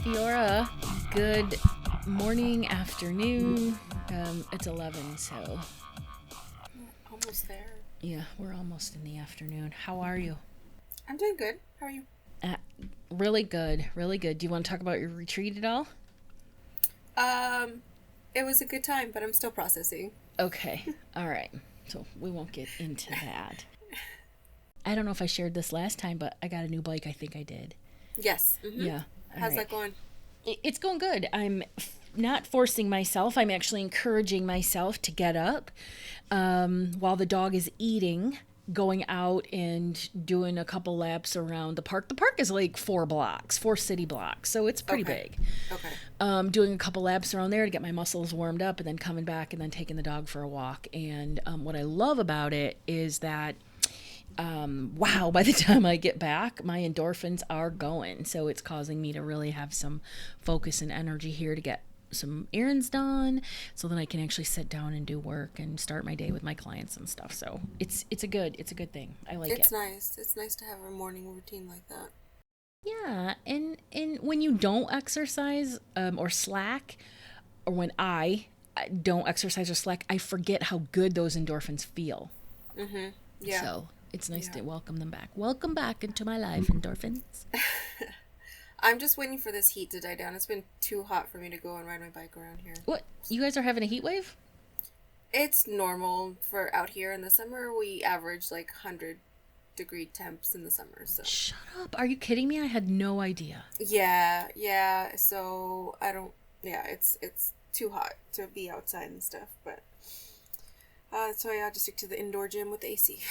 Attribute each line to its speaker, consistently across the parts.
Speaker 1: Fiora, good morning, afternoon. It's 11, so...
Speaker 2: Almost there.
Speaker 1: Yeah, we're almost in the afternoon. How are you?
Speaker 2: I'm doing good. How are you?
Speaker 1: Really good, really good. Do you want to talk about your retreat at all?
Speaker 2: It was a good time, but I'm still processing.
Speaker 1: Okay, all right. So we won't get into that. I don't know if I shared this last time, but I got a new bike. I think I did.
Speaker 2: Yes. Mm-hmm.
Speaker 1: Yeah.
Speaker 2: How's that going?
Speaker 1: It's going good. I'm not forcing myself. I'm actually encouraging myself to get up while the dog is eating, going out and doing a couple laps around the park. The park is like 4 city blocks, so it's pretty big.
Speaker 2: Okay.
Speaker 1: Doing a couple laps around there to get my muscles warmed up, and then coming back and then taking the dog for a walk. And what I love about it is that by the time I get back, my endorphins are going. So it's causing me to really have some focus and energy here to get some errands done, so then I can actually sit down and do work and start my day with my clients and stuff. So it's a good thing. I like it.
Speaker 2: It's nice. It's nice to have a morning routine like that.
Speaker 1: Yeah, and when you don't exercise or slack, or when I don't exercise or slack, I forget how good those endorphins feel.
Speaker 2: Mm-hmm. Yeah.
Speaker 1: So it's nice to welcome them back. Welcome back into my life, endorphins.
Speaker 2: I'm just waiting for this heat to die down. It's been too hot for me to go and ride my bike around here.
Speaker 1: What? You guys are having a heat wave?
Speaker 2: It's normal for out here in the summer. We average like 100-degree temps in the summer. So.
Speaker 1: Shut up. Are you kidding me? I had no idea.
Speaker 2: Yeah. So I don't... Yeah, it's too hot to be outside and stuff. But that's why I just stick to the indoor gym with the AC.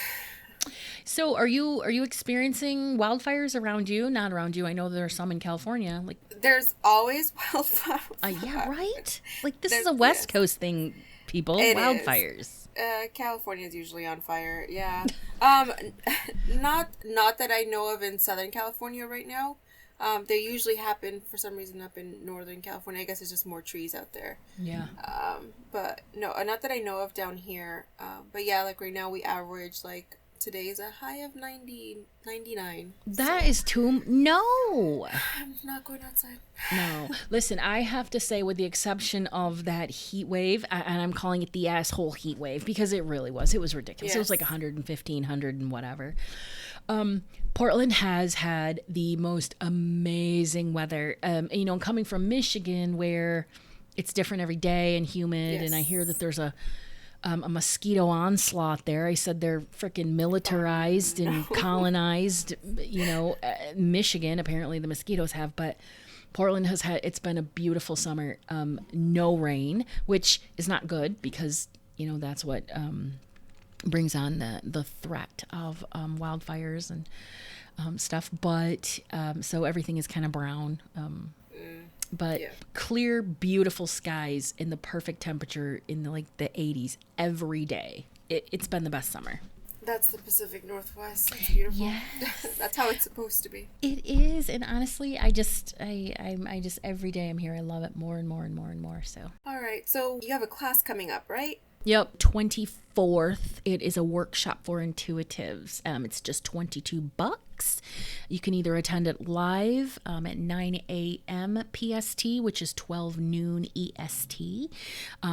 Speaker 1: So are you experiencing wildfires around you? Not around you. I know there are some in California. Like
Speaker 2: there's always wildfires.
Speaker 1: Yeah, right? Like this is a West Coast thing, people. Wildfires.
Speaker 2: California is usually on fire. Yeah. Not that I know of in Southern California right now. They usually happen for some reason up in Northern California. I guess it's just more trees out there.
Speaker 1: Yeah.
Speaker 2: But no, not that I know of down here. But yeah, like right now we average like today is a high of 99.
Speaker 1: That is too... No!
Speaker 2: I'm not going outside.
Speaker 1: No. Listen, I have to say, with the exception of that heat wave, and I'm calling it the asshole heat wave, because it really was. It was ridiculous. Yes. It was like 115, 100 and whatever. Portland has had the most amazing weather. Coming from Michigan, where it's different every day and humid, and I hear that there's a mosquito onslaught there. I said they're freaking militarized and colonized, Michigan. Apparently the mosquitoes have, but Portland it's been a beautiful summer. No rain, which is not good because, that's what brings on the threat of wildfires and stuff. But so everything is kind of brown. But clear, beautiful skies in the perfect temperature in the 80s every day. It's been the best summer.
Speaker 2: That's the Pacific Northwest. It's beautiful.
Speaker 1: Yes.
Speaker 2: That's how it's supposed to be.
Speaker 1: It is, and honestly, I just every day I'm here. I love it more and more and more and more. So.
Speaker 2: All right, so you have a class coming up, right?
Speaker 1: Yep, 24th. It is a workshop for intuitives. It's just $22. You can either attend it live at 9 a.m. PST, which is 12 noon EST,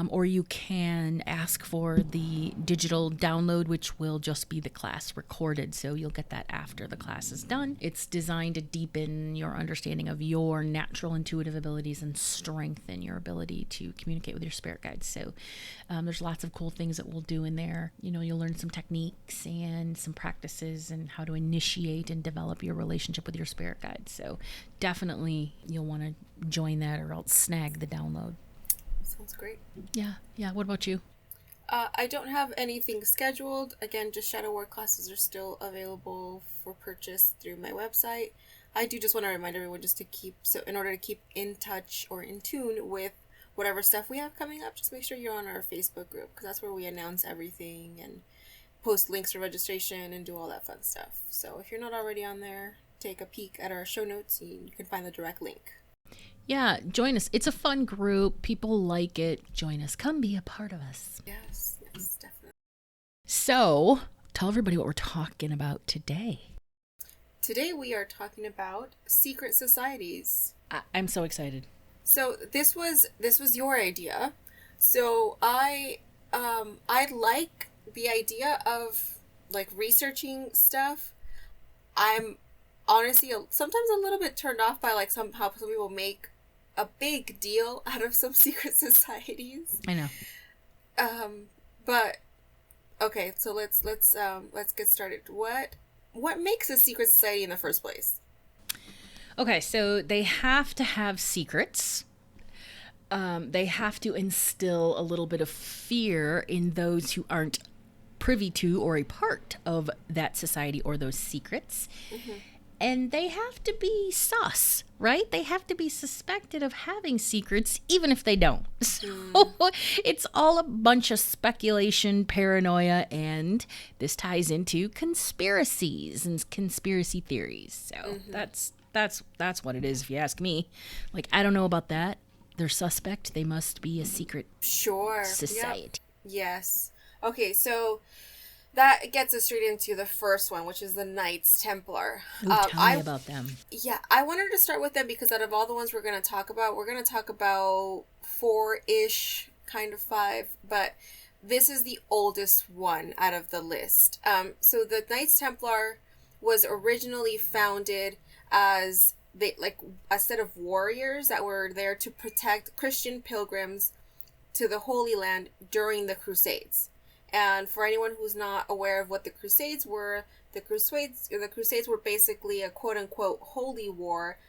Speaker 1: or you can ask for the digital download, which will just be the class recorded. So you'll get that after the class is done. It's designed to deepen your understanding of your natural intuitive abilities and strengthen your ability to communicate with your spirit guides. So there's lots of cool things that we'll do in there. You'll learn some techniques and some practices and how to initiate and develop your relationship with your spirit guides. So definitely you'll want to join that or else snag the download.
Speaker 2: Sounds great.
Speaker 1: Yeah. What about you?
Speaker 2: I don't have anything scheduled. Again, just shadow work classes are still available for purchase through my website. I do just want to remind everyone just to in order to keep in touch or in tune with whatever stuff we have coming up, just make sure you're on our Facebook group, because that's where we announce everything and post links for registration and do all that fun stuff. So if you're not already on there, take a peek at our show notes and you can find the direct link.
Speaker 1: Yeah, join us. It's a fun group. People like it. Join us. Come be a part of us.
Speaker 2: Yes, definitely.
Speaker 1: So, tell everybody what we're talking about today.
Speaker 2: Today we are talking about secret societies.
Speaker 1: I'm so excited.
Speaker 2: So this was your idea. So I like the idea of like researching stuff. I'm honestly sometimes a little bit turned off by like how some people make a big deal out of some secret societies.
Speaker 1: I know.
Speaker 2: But okay, so let's get started. What makes a secret society in the first place?
Speaker 1: Okay, so they have to have secrets. They have to instill a little bit of fear in those who aren't privy to or a part of that society or those secrets. Mm-hmm. And they have to be sus, right? They have to be suspected of having secrets, even if they don't. So it's all a bunch of speculation, paranoia, and this ties into conspiracies and conspiracy theories. So that's what it is, if you ask me. Like, I don't know about that. They're suspect. They must be a secret society.
Speaker 2: Yep. Yes. Okay, so that gets us straight into the first one, which is the Knights Templar.
Speaker 1: Tell me about them.
Speaker 2: Yeah, I wanted to start with them because out of all the ones we're going to talk about 4-ish, kind of 5, but this is the oldest one out of the list. So the Knights Templar was originally founded as a set of warriors that were there to protect Christian pilgrims to the Holy Land during the Crusades. And for anyone who's not aware of what the Crusades were, the Crusades were basically a quote-unquote holy war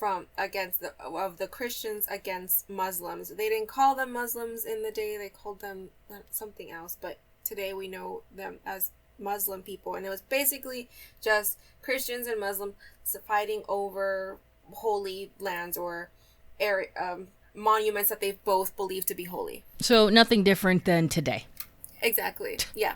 Speaker 2: of the Christians against Muslims. They didn't call them Muslims in the day, they called them something else, but today we know them as Muslim people. And it was basically just Christians and Muslims fighting over holy lands or monuments that they both believed to be holy.
Speaker 1: So nothing different than today.
Speaker 2: Exactly, yeah.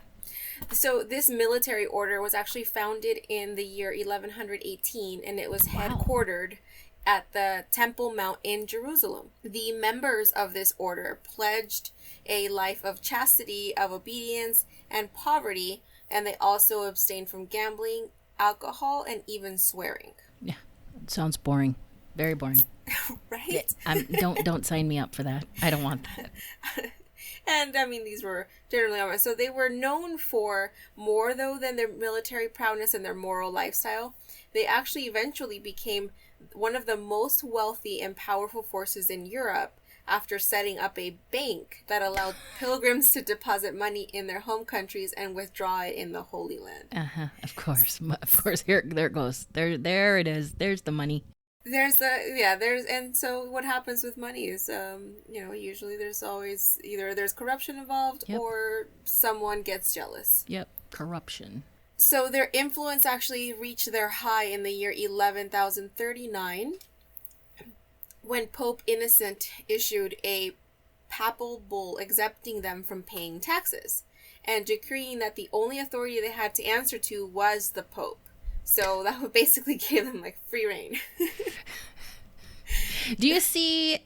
Speaker 2: So this military order was actually founded in the year 1118, and it was headquartered at the Temple Mount in Jerusalem. The members of this order pledged a life of chastity, of obedience, and poverty, and they also abstained from gambling, alcohol, and even swearing. Yeah,
Speaker 1: it sounds boring. Very boring.
Speaker 2: Right?
Speaker 1: Don't sign me up for that. I don't want that.
Speaker 2: And, I mean, these were generally... So they were known for more, though, than their military prowess and their moral lifestyle. They actually eventually became one of the most wealthy and powerful forces in Europe after setting up a bank that allowed pilgrims to deposit money in their home countries and withdraw it in the Holy Land.
Speaker 1: Of course. There it goes. There it is. There's the money.
Speaker 2: And so what happens with money is, usually there's always either there's corruption involved or someone gets jealous.
Speaker 1: Yep, corruption.
Speaker 2: So their influence actually reached their high in the year 11,039 when Pope Innocent issued a papal bull exempting them from paying taxes and decreeing that the only authority they had to answer to was the Pope. So that would basically give them like free reign.
Speaker 1: Do you see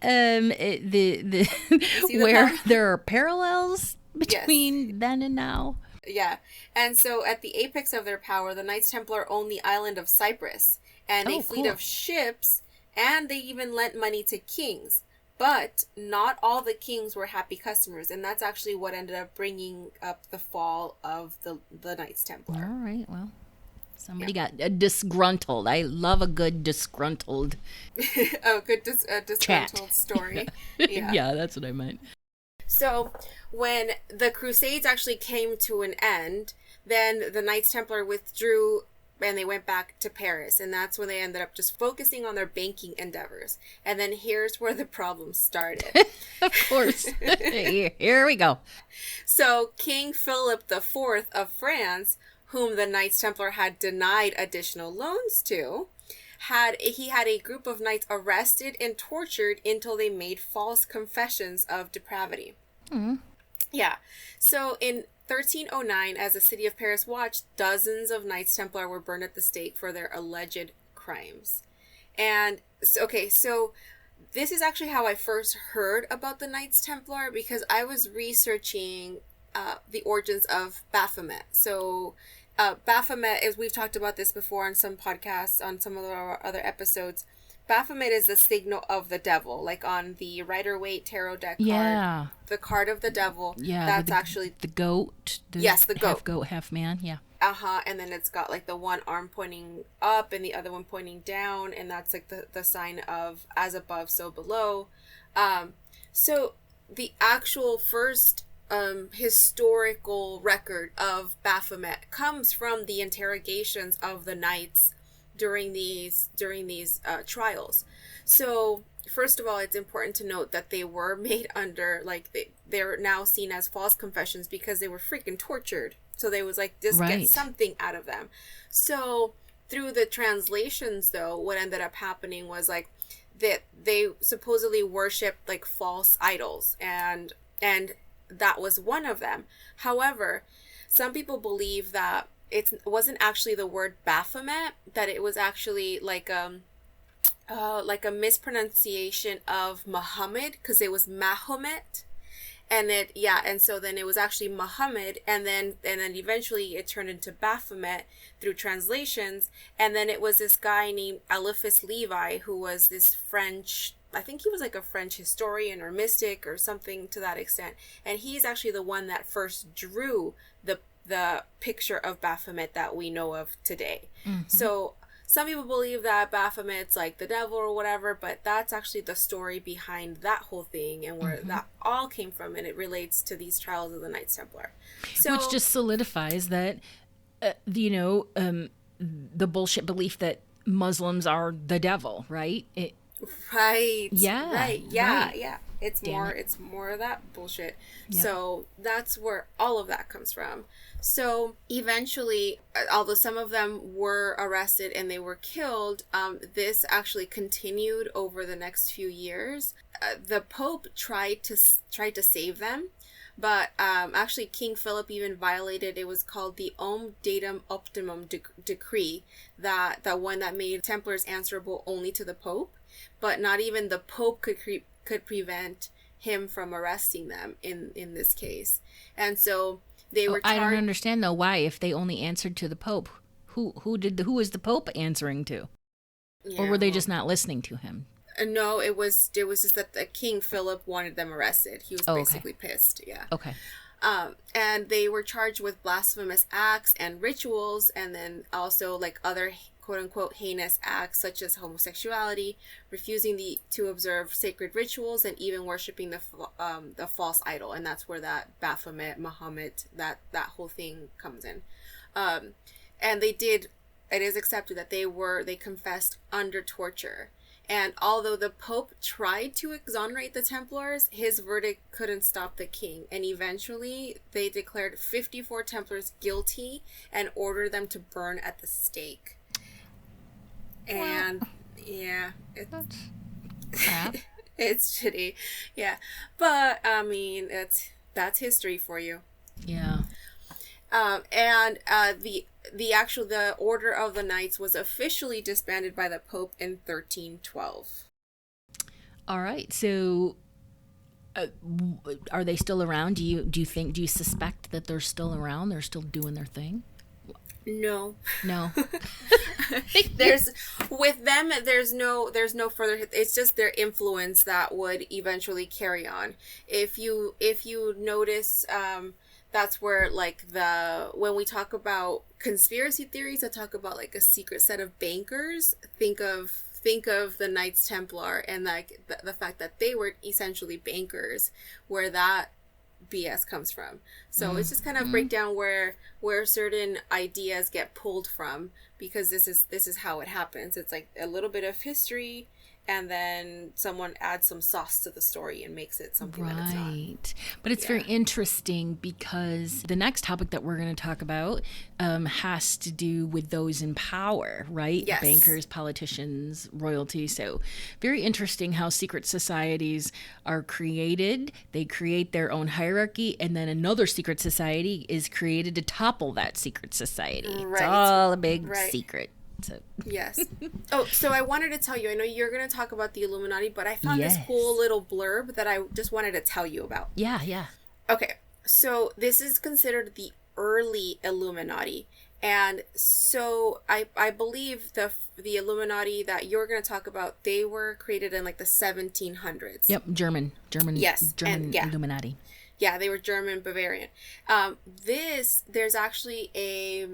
Speaker 1: where there are parallels between then and now?
Speaker 2: Yeah. And so at the apex of their power, the Knights Templar owned the island of Cyprus and a fleet of ships, and they even lent money to kings. But not all the kings were happy customers, and that's actually what ended up bringing up the fall of the Knights Templar.
Speaker 1: All right, well. Somebody got disgruntled. I love a good disgruntled
Speaker 2: disgruntled story.
Speaker 1: Yeah, that's what I meant.
Speaker 2: So when the Crusades actually came to an end, then the Knights Templar withdrew they went back to Paris, and that's when they ended up just focusing on their banking endeavors. And then here's where the problem started.
Speaker 1: Of course. Here we go.
Speaker 2: So King Philip IV of France, whom the Knights Templar had denied additional loans to, had a group of knights arrested and tortured until they made false confessions of depravity. Yeah. So in 1309, as the city of Paris watched, dozens of Knights Templar were burned at the stake for their alleged crimes. And so this is actually how I first heard about the Knights Templar, because I was researching the origins of Baphomet. So Baphomet, as we've talked about this before on some podcasts, on some of our other episodes, Baphomet is the signal of the devil, like on the Rider-Waite tarot deck card. The card of the devil. Yeah. That's actually
Speaker 1: the goat.
Speaker 2: Yes, the goat.
Speaker 1: Half goat, half man. Yeah.
Speaker 2: And then it's got like the one arm pointing up and the other one pointing down, and that's like the sign of as above, so below. So the actual first historical record of Baphomet comes from the interrogations of the knights during these trials. So first of all, it's important to note that they were made under, like, they're now seen as false confessions because they were freaking tortured. So they was like, just get something out of them. So through the translations, though, what ended up happening was like that they supposedly worshipped like false idols, and that was one of them. However, some people believe that it wasn't actually the word Baphomet, that it was actually like a mispronunciation of Muhammad, because it was Mahomet, and so then it was actually Muhammad, and then eventually it turned into Baphomet through translations, and then it was this guy named Eliphas Levi, who was this French, I think he was like a French historian or mystic or something to that extent, and he's actually the one that first drew the picture of Baphomet that we know of today. So some people believe that Baphomet's like the devil or whatever, but that's actually the story behind that whole thing and where that all came from, and it relates to these trials of the Knights Templar. So, which
Speaker 1: just solidifies that, the bullshit belief that Muslims are the devil, right?
Speaker 2: Right. It's
Speaker 1: Damn
Speaker 2: more of that bullshit. Yep. So that's where all of that comes from. So eventually, although some of them were arrested and they were killed, this actually continued over the next few years. The Pope tried to save them, but actually King Philip even violated, it was called the Om Datum Optimum decree, that one that made Templars answerable only to the Pope, but not even the Pope could prevent him from arresting them in this case. And so they were
Speaker 1: I don't understand though why, if they only answered to the Pope, who was the Pope answering to? Yeah, or were they just not listening to him?
Speaker 2: No, it was just that the King Philip wanted them arrested. He was basically pissed. Yeah.
Speaker 1: Okay.
Speaker 2: And they were charged with blasphemous acts and rituals, and then also like other quote-unquote heinous acts such as homosexuality, refusing to observe sacred rituals, and even worshiping the false idol. And that's where that Baphomet, Muhammad, that whole thing comes in. And it is accepted that they confessed under torture. And although the Pope tried to exonerate the Templars, his verdict couldn't stop the king. And eventually they declared 54 Templars guilty and ordered them to burn at the stake. And yeah, it's crap. It's shitty. Yeah. But I mean, that's history for you.
Speaker 1: Yeah.
Speaker 2: And the Order of the Knights was officially disbanded by the Pope in 1312.
Speaker 1: All right. So are they still around? Do you suspect that they're still around? They're still doing their thing?
Speaker 2: No.
Speaker 1: There's
Speaker 2: no further, it's just their influence that would eventually carry on. If you notice, that's where like when we talk about conspiracy theories, I talk about like a secret set of bankers. Think of the Knights Templar and like the fact that they were essentially bankers, where that BS comes from. So it's just kind of break down where certain ideas get pulled from, because this is how it happens. It's like a little bit of history, and then someone adds some sauce to the story and makes it something that it's not.
Speaker 1: Right. But it's very interesting, because the next topic that we're going to talk about has to do with those in power, right?
Speaker 2: Yes.
Speaker 1: Bankers, politicians, royalty. So very interesting how secret societies are created. They create their own hierarchy, and then another secret society is created to topple that secret society.
Speaker 2: Right.
Speaker 1: It's all a big secret. So.
Speaker 2: Yes. Oh, so I wanted to tell you, I know you're going to talk about the Illuminati, but I found this cool little blurb that I just wanted to tell you about.
Speaker 1: Yeah.
Speaker 2: Okay. So this is considered the early Illuminati. And so I believe the Illuminati that you're going to talk about, they were created in like the 1700s.
Speaker 1: Yep. German.
Speaker 2: Yes.
Speaker 1: German Illuminati.
Speaker 2: Yeah, they were German Bavarian. There's actually a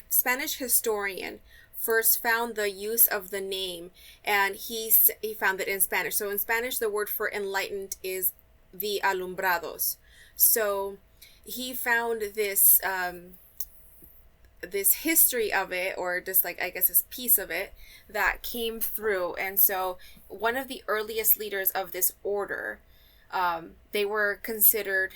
Speaker 2: Spanish historian first found the use of the name, and he found it in Spanish. So in Spanish, the word for enlightened is the Alumbrados. So he found this this history of it, or just like, I guess, this piece of it that came through. And so one of the earliest leaders of this order, they were considered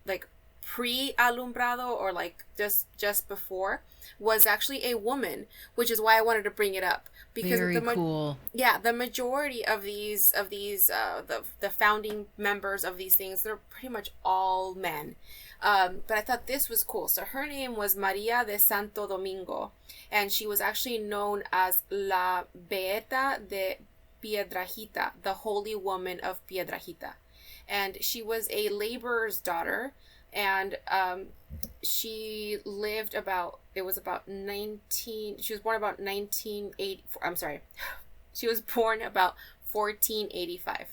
Speaker 2: like pre-alumbrado, or like just before, was actually a woman, which is why I wanted to bring it up, because
Speaker 1: cool.
Speaker 2: Yeah, the majority of these the founding members of these things, they're pretty much all men. But I thought this was cool. So her name was Maria de Santo Domingo, and she was actually known as La Beata de Piedrahita, the Holy Woman of Piedrahita. And she was a laborer's daughter, and she lived she was born about 1980, I'm sorry, she was born about 1485.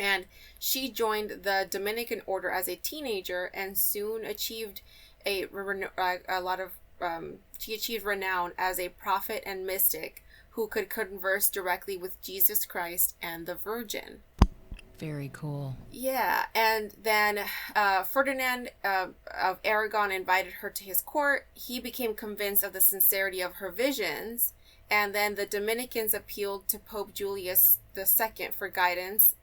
Speaker 2: And she joined the Dominican order as a teenager, and soon achieved she achieved renown as a prophet and mystic who could converse directly with Jesus Christ and the Virgin.
Speaker 1: Very cool.
Speaker 2: Yeah, and then Ferdinand of Aragon invited her to his court. He became convinced of the sincerity of her visions, and then the Dominicans appealed to Pope Julius II for guidance.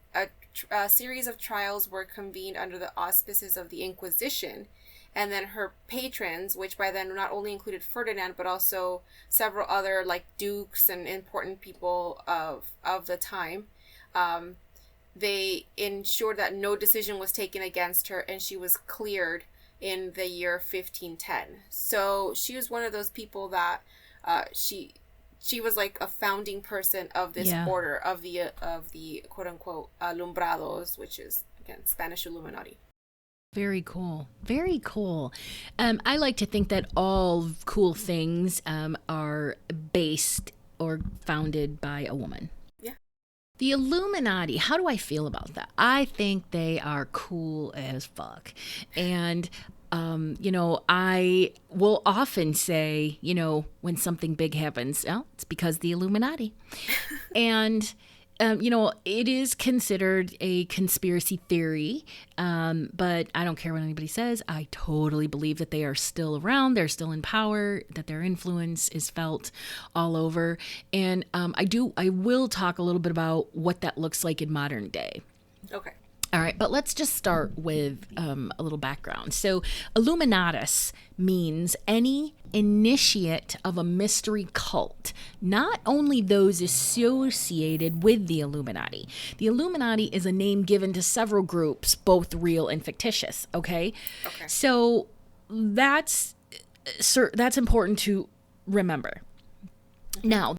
Speaker 2: A series of trials were convened under the auspices of the Inquisition, and then her patrons, which by then not only included Ferdinand, but also several other like dukes and important people of the time, they ensured that no decision was taken against her, and she was cleared in the year 1510. So she was one of those people that she was like a founding person of this order of the quote unquote Alumbrados, which is again Spanish Illuminati.
Speaker 1: Very cool. Very cool. I like to think that all cool things are based or founded by a woman. The Illuminati, how do I feel about that? I think they are cool as fuck. And, I will often say, when something big happens, it's because the Illuminati. And, it is considered a conspiracy theory, but I don't care what anybody says. I totally believe that they are still around. They're still in power, that their influence is felt all over. And I will talk a little bit about what that looks like in modern day.
Speaker 2: Okay.
Speaker 1: All right, but let's just start with a little background. So Illuminatus means any initiate of a mystery cult, not only those associated with the Illuminati. The Illuminati is a name given to several groups, both real and fictitious, okay? So that's important to remember. Now,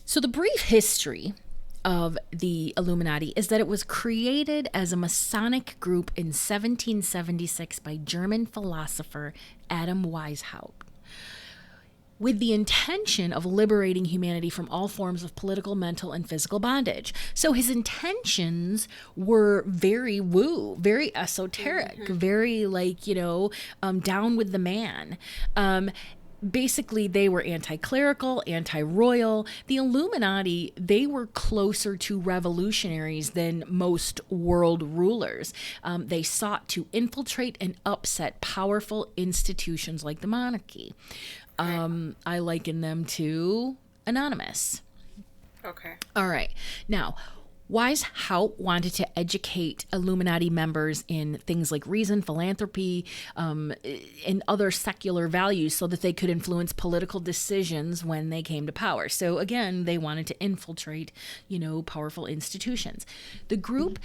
Speaker 1: so the brief history of the Illuminati is that it was created as a Masonic group in 1776 by German philosopher Adam Weishaupt, with the intention of liberating humanity from all forms of political, mental, and physical bondage. So his intentions were very woo, very esoteric, very down with the man. basically they were anti-clerical, anti-royal. The Illuminati, they were closer to revolutionaries than most world rulers. They sought to infiltrate and upset powerful institutions like the monarchy. I liken them to Anonymous.
Speaker 2: Okay.
Speaker 1: All right. Now, Weishaupt wanted to educate Illuminati members in things like reason, philanthropy, and other secular values so that they could influence political decisions when they came to power. So again, they wanted to infiltrate, powerful institutions. The group,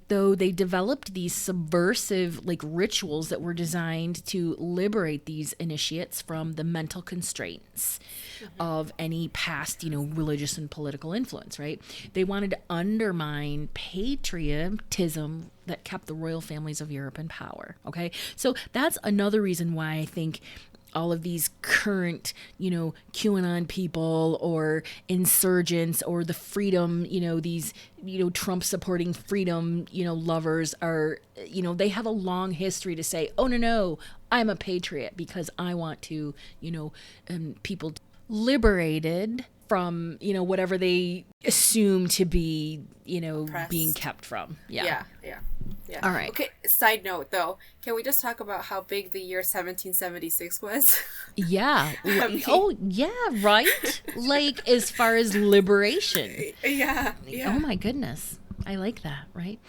Speaker 1: though, they developed these subversive rituals that were designed to liberate these initiates from the mental constraints of any past, religious and political influence, right? They wanted to undermine patriotism that kept the royal families of Europe in power, okay? So that's another reason why I think all of these current, QAnon people or insurgents or the freedom, these, Trump supporting freedom, lovers are, they have a long history to say, oh, no, I'm a patriot because I want to, people liberated from, whatever they assume to be,
Speaker 2: Oppressed.
Speaker 1: Being kept from.
Speaker 2: Yeah.
Speaker 1: All right.
Speaker 2: Okay, side note, though. Can we just talk about how big the year 1776 was?
Speaker 1: Yeah. Oh, yeah, right? As far as liberation.
Speaker 2: Yeah.
Speaker 1: Oh, my goodness. I like that, right?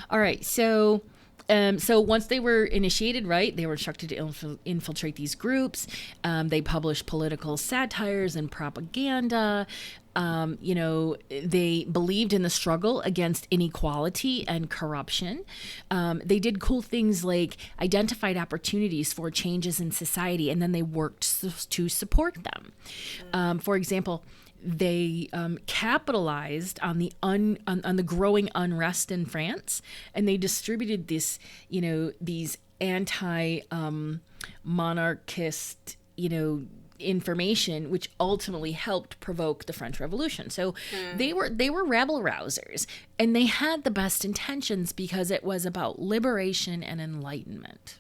Speaker 1: All right, so once they were initiated, right, they were instructed to infiltrate these groups. They published political satires and propaganda. They believed in the struggle against inequality and corruption. They did cool things like identified opportunities for changes in society, and then they worked to support them. For example, they capitalized on the on the growing unrest in France, and they distributed this, these anti-monarchist, information, which ultimately helped provoke the French Revolution. So they were rebel rousers, and they had the best intentions because it was about liberation and enlightenment.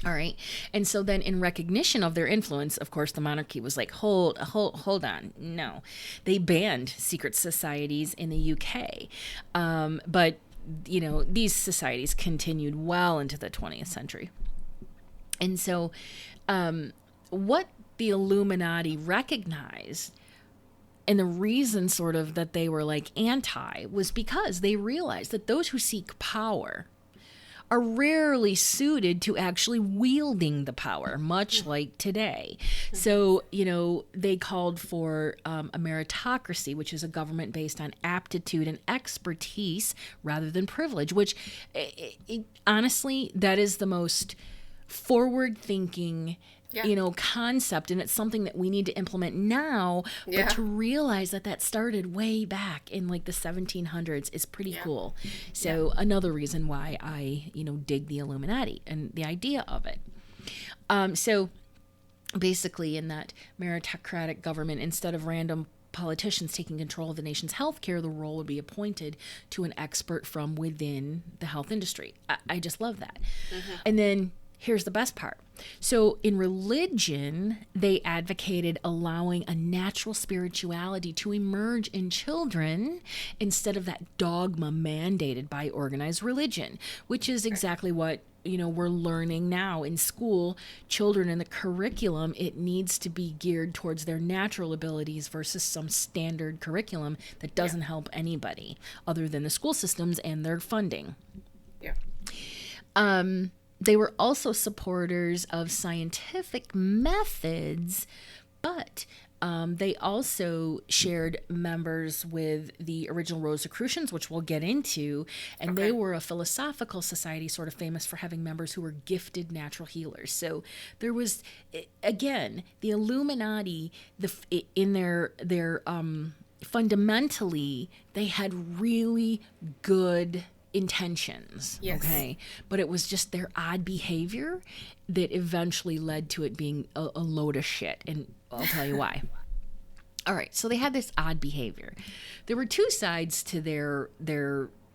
Speaker 1: All right. And so then in recognition of their influence, of course, the monarchy was like, hold on. No. They banned secret societies in the UK. But, these societies continued well into the 20th century. And so what the Illuminati recognized, and the reason sort of that they were anti, was because they realized that those who seek power are rarely suited to actually wielding the power, much like today. So, they called for a meritocracy, which is a government based on aptitude and expertise rather than privilege, which honestly, that is the most forward-thinking concept, and it's something that we need to implement now, but to realize that started way back in the 1700s is pretty cool. So another reason why I, dig the Illuminati and the idea of it. So basically in that meritocratic government, instead of random politicians taking control of the nation's healthcare, the role would be appointed to an expert from within the health industry. I just love that. And then here's the best part. So in religion, they advocated allowing a natural spirituality to emerge in children instead of that dogma mandated by organized religion, which is exactly what, we're learning now in school. Children in the curriculum, it needs to be geared towards their natural abilities versus some standard curriculum that doesn't help anybody other than the school systems and their funding. They were also supporters of scientific methods, but they also shared members with the original Rosicrucians, which we'll get into, and they were a philosophical society sort of famous for having members who were gifted natural healers. So there was, again, the Illuminati, in their fundamentally, they had really good intentions, okay, but it was just their odd behavior that eventually led to it being a load of shit, and I'll tell you why. All right, so they had this odd behavior. There were two sides to their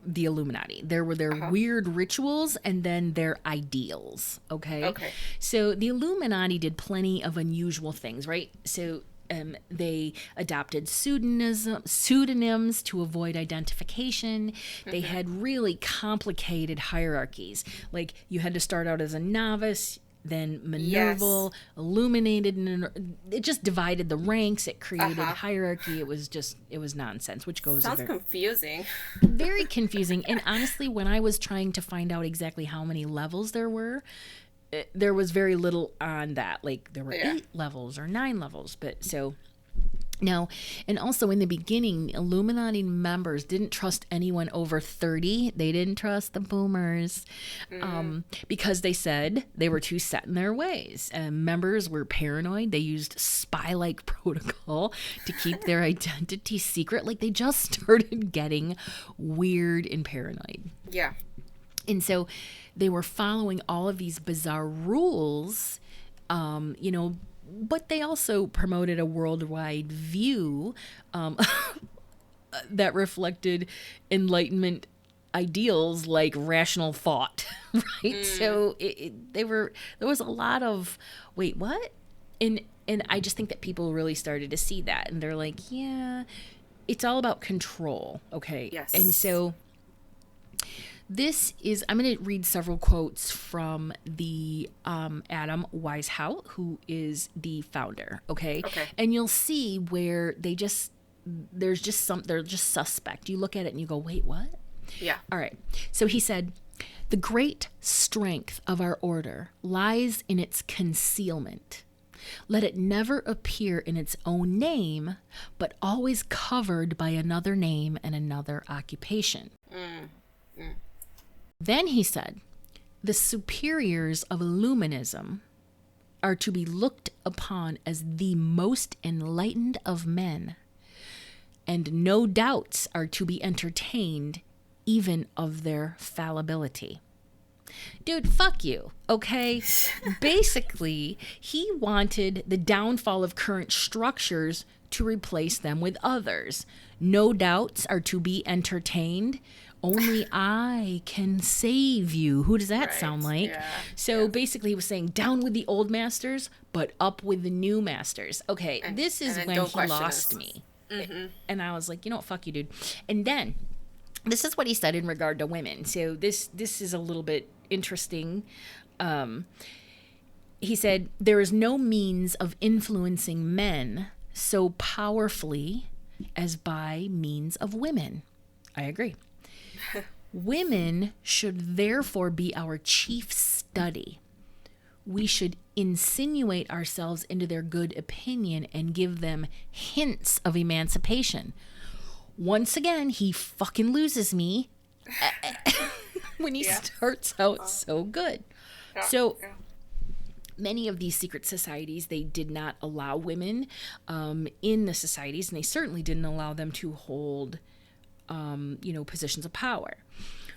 Speaker 1: the Illuminati. There were their weird rituals and then their ideals. Okay. So the Illuminati did plenty of unusual things, right? So they adopted pseudonyms to avoid identification. They had really complicated hierarchies. Like, you had to start out as a novice, then Minerval, illuminated, and it just divided the ranks. It created hierarchy. It was nonsense, which
Speaker 2: sounds confusing.
Speaker 1: Very confusing. And honestly, when I was trying to find out exactly how many levels there were, there was very little on that. Like, there were 8 levels or 9 levels, but so. Now, and also in the beginning, Illuminati members didn't trust anyone over 30. They didn't trust the boomers because they said they were too set in their ways. Members were paranoid. They used spy-like protocol to keep their identity secret. Like, they just started getting weird and paranoid.
Speaker 2: Yeah.
Speaker 1: And so they were following all of these bizarre rules, but they also promoted a worldwide view that reflected Enlightenment ideals like rational thought, right? So there was a lot of, wait, what? And I just think that people really started to see that, and they're like, yeah, it's all about control, okay?
Speaker 2: Yes.
Speaker 1: And so I'm going to read several quotes from the Adam Weishaupt, who is the founder, okay? And you'll see where they're just suspect. You look at it and you go, wait, what?
Speaker 2: Yeah.
Speaker 1: All right. So he said, the great strength of our order lies in its concealment. Let it never appear in its own name, but always covered by another name and another occupation. Then he said, the superiors of Illuminism are to be looked upon as the most enlightened of men, and no doubts are to be entertained even of their fallibility. Dude, fuck you, okay? Basically, he wanted the downfall of current structures to replace them with others. No doubts are to be entertained. Only I can save you. Who does that sound like? Yeah. So basically he was saying, down with the old masters, but up with the new masters. Okay, this is when he lost me. And I was like, you know what, fuck you, dude. And then, this is what he said in regard to women. So this is a little bit interesting. He said, there is no means of influencing men so powerfully as by means of women. I agree. Women should therefore be our chief study. We should insinuate ourselves into their good opinion and give them hints of emancipation. Once again, he fucking loses me when he starts out so good. So many of these secret societies, they did not allow women in the societies, and they certainly didn't allow them to hold positions of power.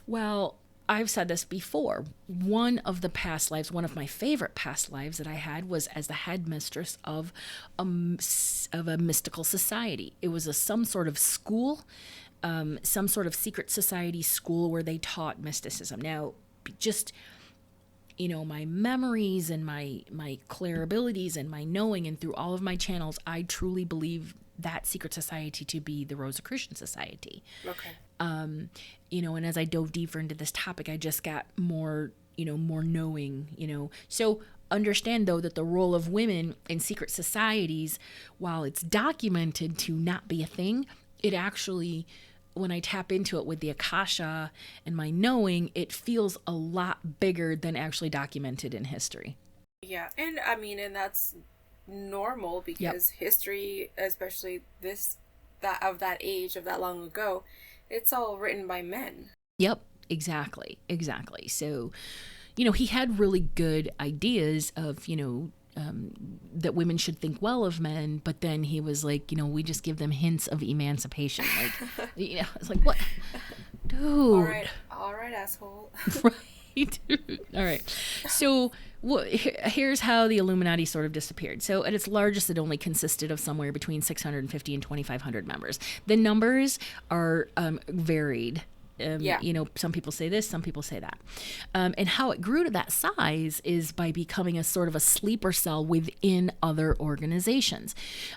Speaker 1: Well, I've said this before. One of my favorite past lives that I had was as the headmistress of a mystical society. It was some sort of school, some sort of secret society school where they taught mysticism. Now, just, my memories and my clear abilities and my knowing, and through all of my channels, I truly believe that secret society to be the Rosicrucian Society.
Speaker 2: Okay.
Speaker 1: And as I dove deeper into this topic, I just got more knowing, So understand, though, that the role of women in secret societies, while it's documented to not be a thing, it actually, when I tap into it with the Akasha and my knowing, it feels a lot bigger than actually documented in history.
Speaker 2: Yeah. And that's normal because history, especially of that age, of that long ago, it's all written by men.
Speaker 1: Yep, exactly. So, he had really good ideas of, that women should think well of men, but then he was like, we just give them hints of emancipation. Like, it's like, what? Dude.
Speaker 2: All right, asshole.
Speaker 1: Right. All right. So here's how the Illuminati sort of disappeared. So at its largest, it only consisted of somewhere between 650 and 2,500 members. The numbers are varied Some people say this, some people say that. And how it grew to that size is by becoming a sort of a sleeper cell within other organizations.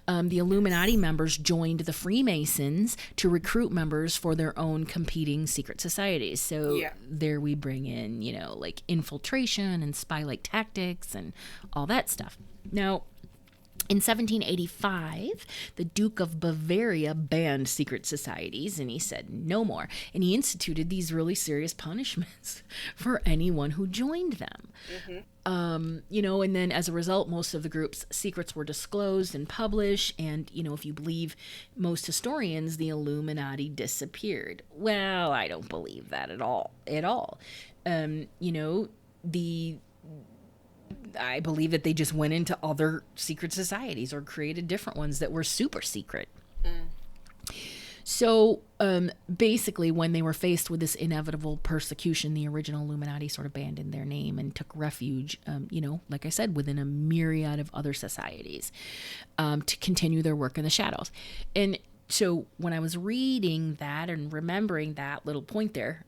Speaker 1: The Illuminati members joined the Freemasons to recruit members for their own competing secret societies. So there we bring in, like infiltration and spy-like tactics and all that stuff. Now, in 1785, the Duke of Bavaria banned secret societies, and he said no more. And he instituted these really serious punishments for anyone who joined them. And then as a result, most of the group's secrets were disclosed and published. And, if you believe most historians, the Illuminati disappeared. Well, I don't believe that at all. I believe that they just went into other secret societies or created different ones that were super secret. So basically, when they were faced with this inevitable persecution, the original Illuminati sort of abandoned their name and took refuge, like I said, within a myriad of other societies to continue their work in the shadows. And so when I was reading that and remembering that little point there,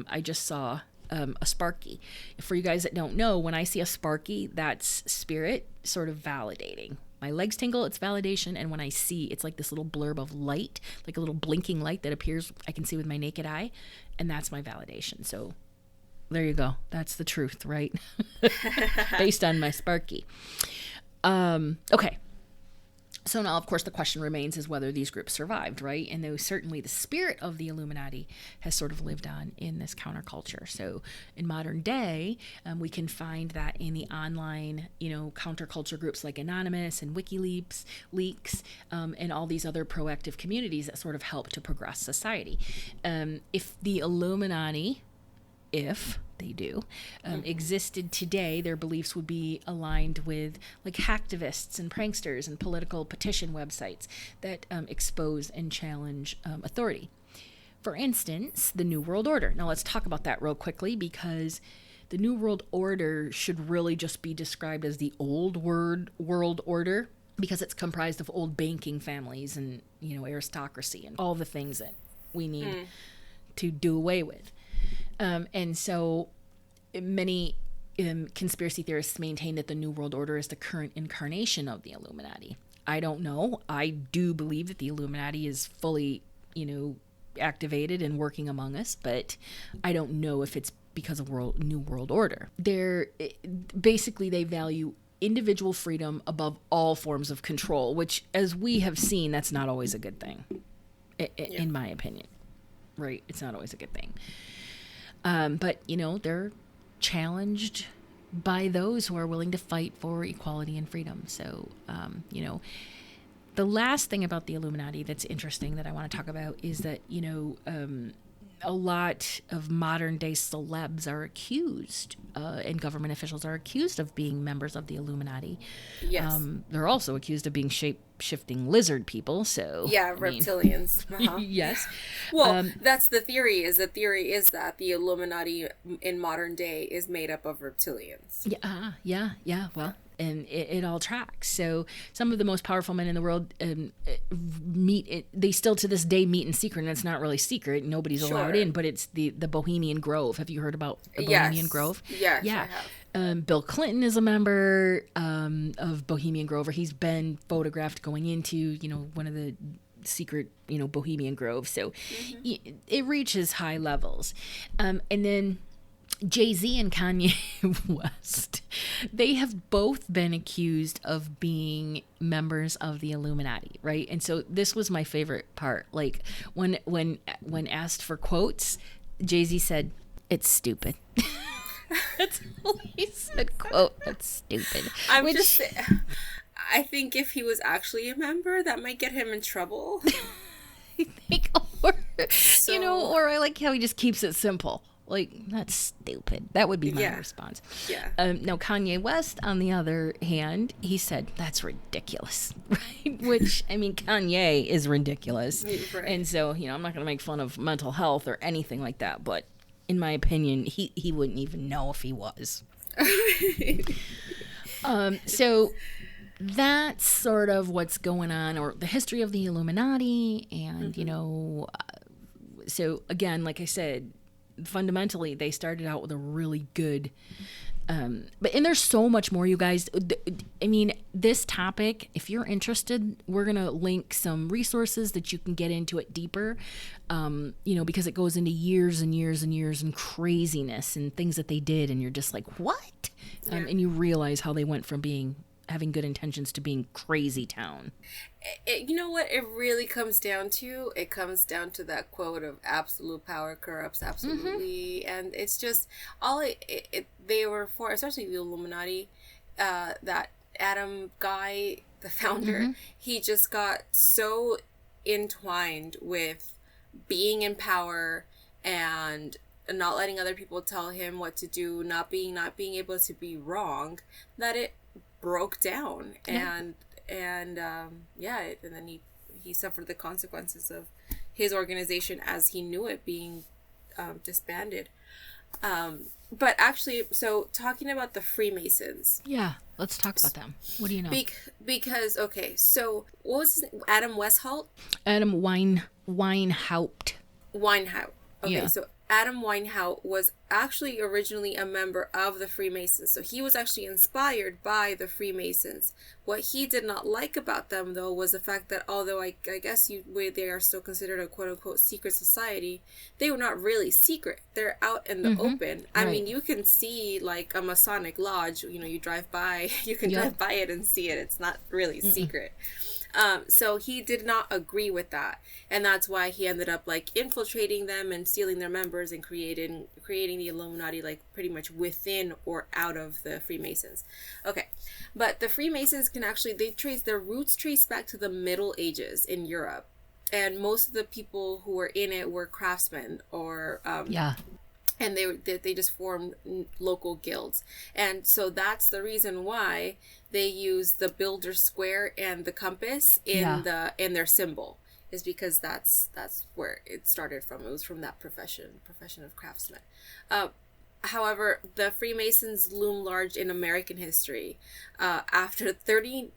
Speaker 1: I just saw a Sparky. For you guys that don't know, when I see a Sparky, that's spirit sort of validating. My legs tingle, it's validation, and when I see, it's like this little blurb of light, like a little blinking light that appears, I can see with my naked eye, and that's my validation. So there you go. That's the truth, right? Based on my Sparky. Okay. So now, of course, the question remains is whether these groups survived, right? And though certainly the spirit of the Illuminati has sort of lived on in this counterculture. So in modern day, we can find that in the online, counterculture groups like Anonymous and WikiLeaks, and all these other proactive communities that sort of help to progress society. If the Illuminati, if they do, existed today, their beliefs would be aligned with like hacktivists and pranksters and political petition websites that expose and challenge authority. For instance, the New World Order. Now let's talk about that real quickly, because the New World Order should really just be described as the old world order, because it's comprised of old banking families and, aristocracy and all the things that we need to do away with. And so many conspiracy theorists maintain that the New World Order is the current incarnation of the Illuminati. I don't know. I do believe that the Illuminati is fully, activated and working among us, but I don't know if it's because of New World Order. Basically, they value individual freedom above all forms of control, which, as we have seen, that's not always a good thing, in my opinion. Right? It's not always a good thing. But, they're challenged by those who are willing to fight for equality and freedom. So, the last thing about the Illuminati that's interesting that I want to talk about is that, a lot of modern day celebs are accused, and government officials are accused of being members of the Illuminati.
Speaker 2: Yes.
Speaker 1: They're also accused of being shape-shifting lizard people. So
Speaker 2: reptilians.
Speaker 1: Yes.
Speaker 2: Well, that's the theory. The theory is that the Illuminati in modern day is made up of reptilians.
Speaker 1: Yeah. Well, and it all tracks. So some of the most powerful men in the world they still to this day meet in secret, and it's not really secret. Nobody's allowed in, but it's the Bohemian Grove. Have you heard about the Bohemian Grove?
Speaker 2: Yes,
Speaker 1: yeah.
Speaker 2: I have.
Speaker 1: Bill Clinton is a member of Bohemian Grove, or he's been photographed going into, one of the secret, Bohemian Grove. So it reaches high levels. And then Jay-Z and Kanye West, they have both been accused of being members of the Illuminati, right? And so this was my favorite part. Like when asked for quotes, Jay-Z said, "It's stupid." That's all he said. Quote, "It's stupid."
Speaker 2: I think if he was actually a member, that might get him in trouble.
Speaker 1: I think, or I like how he just keeps it simple. Like, that's stupid. That would be my response.
Speaker 2: Yeah.
Speaker 1: Now, Kanye West, on the other hand, he said, that's ridiculous, right? Which, Kanye is ridiculous.
Speaker 2: Right.
Speaker 1: And so, I'm not going to make fun of mental health or anything like that. But in my opinion, he wouldn't even know if he was. So that's sort of what's going on, or the history of the Illuminati and, So again, like I said, fundamentally, they started out with a really good. And there's so much more, you guys. I mean, this topic, if you're interested, we're going to link some resources that you can get into it deeper, because it goes into years and years and years and craziness and things that they did. And you're just like, what?
Speaker 2: Yeah.
Speaker 1: And you realize how they went from having good intentions to being crazy town.
Speaker 2: You know what it really comes down to? It comes down to that quote of absolute power corrupts absolutely. And it's just they were for, especially the Illuminati, that Adam guy, the founder, he just got so entwined with being in power and not letting other people tell him what to do, not being able to be wrong, that it broke down. And then he suffered the consequences of his organization as he knew it being disbanded. But actually, so talking about the Freemasons.
Speaker 1: Yeah, let's talk about them. What do you know?
Speaker 2: Because, okay, so what was his name? Adam Weishaupt?
Speaker 1: Adam Weinhaupt.
Speaker 2: Weinhaupt. Okay,
Speaker 1: Yeah.
Speaker 2: So Adam Weinhaupt was actually originally a member of the Freemasons. So he was actually inspired by the Freemasons. What he did not like about them, though, was the fact that although I guess they are still considered a quote-unquote secret society, they were not really secret. They're out in the open. I mean, you can see like a Masonic lodge, you drive by, you can drive by it and see it. It's not really secret. So he did not agree with that, and that's why he ended up like infiltrating them and stealing their members and creating the Illuminati, like pretty much within or out of the Freemasons. Okay, but the Freemasons can actually their roots trace back to the Middle Ages in Europe, and most of the people who were in it were craftsmen or and they just formed local guilds. And so that's the reason why they use the builder square and the compass in their symbol, is because that's where it started from. It was from that profession of craftsman. However, the Freemasons loom large in American history. After 13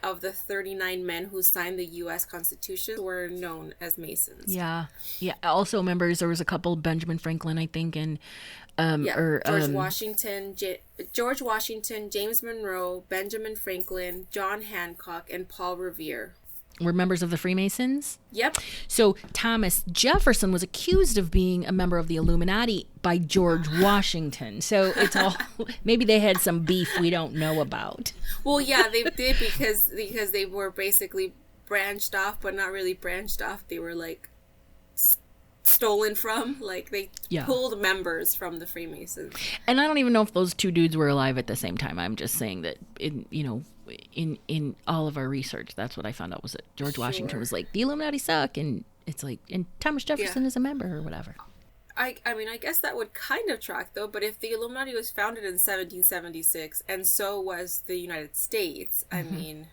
Speaker 2: of the 39 men who signed the U.S. Constitution were known as Masons. Yeah.
Speaker 1: Yeah. Also members, there was a couple, Benjamin Franklin, I think, and
Speaker 2: George Washington, James Monroe, Benjamin Franklin, John Hancock, and Paul Revere
Speaker 1: were members of the Freemasons.
Speaker 2: Yep.
Speaker 1: So Thomas Jefferson was accused of being a member of the Illuminati by George Washington. So it's all, maybe they had some beef we don't know about.
Speaker 2: Well, yeah, they did because they were basically branched off, but not really branched off. They were like stolen from, like they pulled members from the Freemasons.
Speaker 1: And I don't even know if those two dudes were alive at the same time. I'm just saying that in all of our research, that's what I found out, was that George Washington was like, the Illuminati suck, and it's like, and Thomas Jefferson is a member or whatever.
Speaker 2: I mean, I guess that would kind of track, though, but if the Illuminati was founded in 1776, and so was the United States, I mean,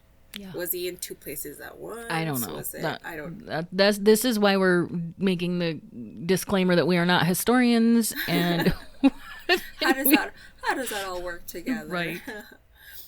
Speaker 2: was he in two places at once?
Speaker 1: I don't know.
Speaker 2: I don't.
Speaker 1: This is why we're making the disclaimer that we are not historians, and
Speaker 2: how does that all work together?
Speaker 1: Right.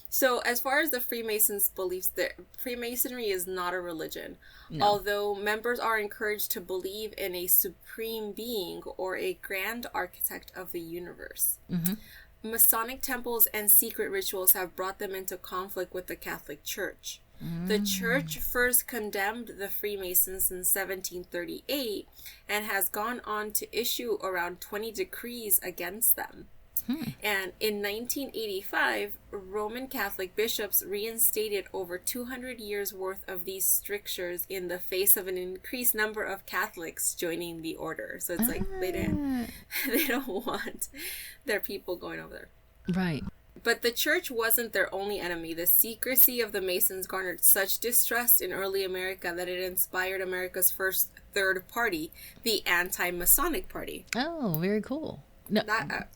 Speaker 2: So, as far as the Freemasons' beliefs, Freemasonry is not a religion. No. Although members are encouraged to believe in a supreme being or a grand architect of the universe. Mm-hmm. Masonic temples and secret rituals have brought them into conflict with the Catholic Church. The Church first condemned the Freemasons in 1738 and has gone on to issue around 20 decrees against them. And in 1985, Roman Catholic bishops reinstated over 200 years worth of these strictures in the face of an increased number of Catholics joining the order. So it's like they don't want their people going over there.
Speaker 1: Right.
Speaker 2: But the church wasn't their only enemy. The secrecy of the Masons garnered such distrust in early America that it inspired America's first third party, the Anti-Masonic Party.
Speaker 1: Oh, very cool. No,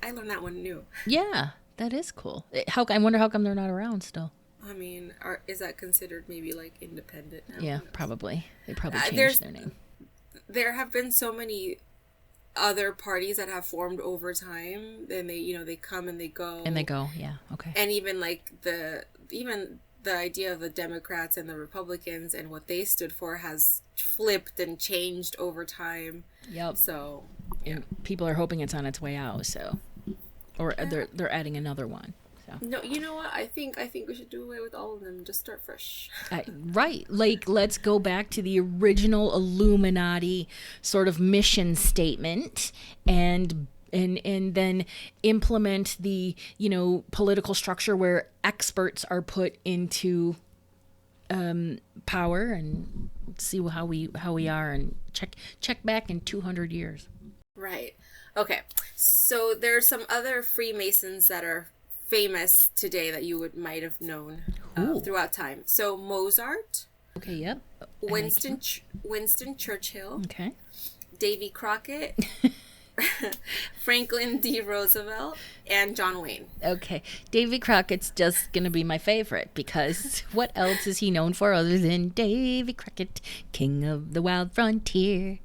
Speaker 2: I learned that one new.
Speaker 1: Yeah, that is cool. I wonder how come they're not around still.
Speaker 2: I mean, is that considered maybe like independent now?
Speaker 1: Yeah, probably. They probably changed their name.
Speaker 2: There have been so many other parties that have formed over time, and they come and they go.
Speaker 1: And they go, yeah, okay.
Speaker 2: And even like the idea of the Democrats and the Republicans and what they stood for has flipped and changed over time.
Speaker 1: Yep.
Speaker 2: So, yeah.
Speaker 1: And people are hoping it's on its way out, so. Or they're adding another one. So.
Speaker 2: No, you know what? I think we should do away with all of them and just start fresh.
Speaker 1: Right. Like, let's go back to the original Illuminati sort of mission statement and then implement the, political structure where experts are put into power, and see how we are, and check back in 200 years.
Speaker 2: Right. Okay. So there are some other Freemasons that are famous today that you might have known throughout time. So Mozart.
Speaker 1: Okay. Yep.
Speaker 2: Winston Churchill.
Speaker 1: Okay.
Speaker 2: Davy Crockett. Franklin D. Roosevelt, and John Wayne.
Speaker 1: Okay. Davy Crockett's just going to be my favorite, because what else is he known for other than Davy Crockett, king of the wild frontier?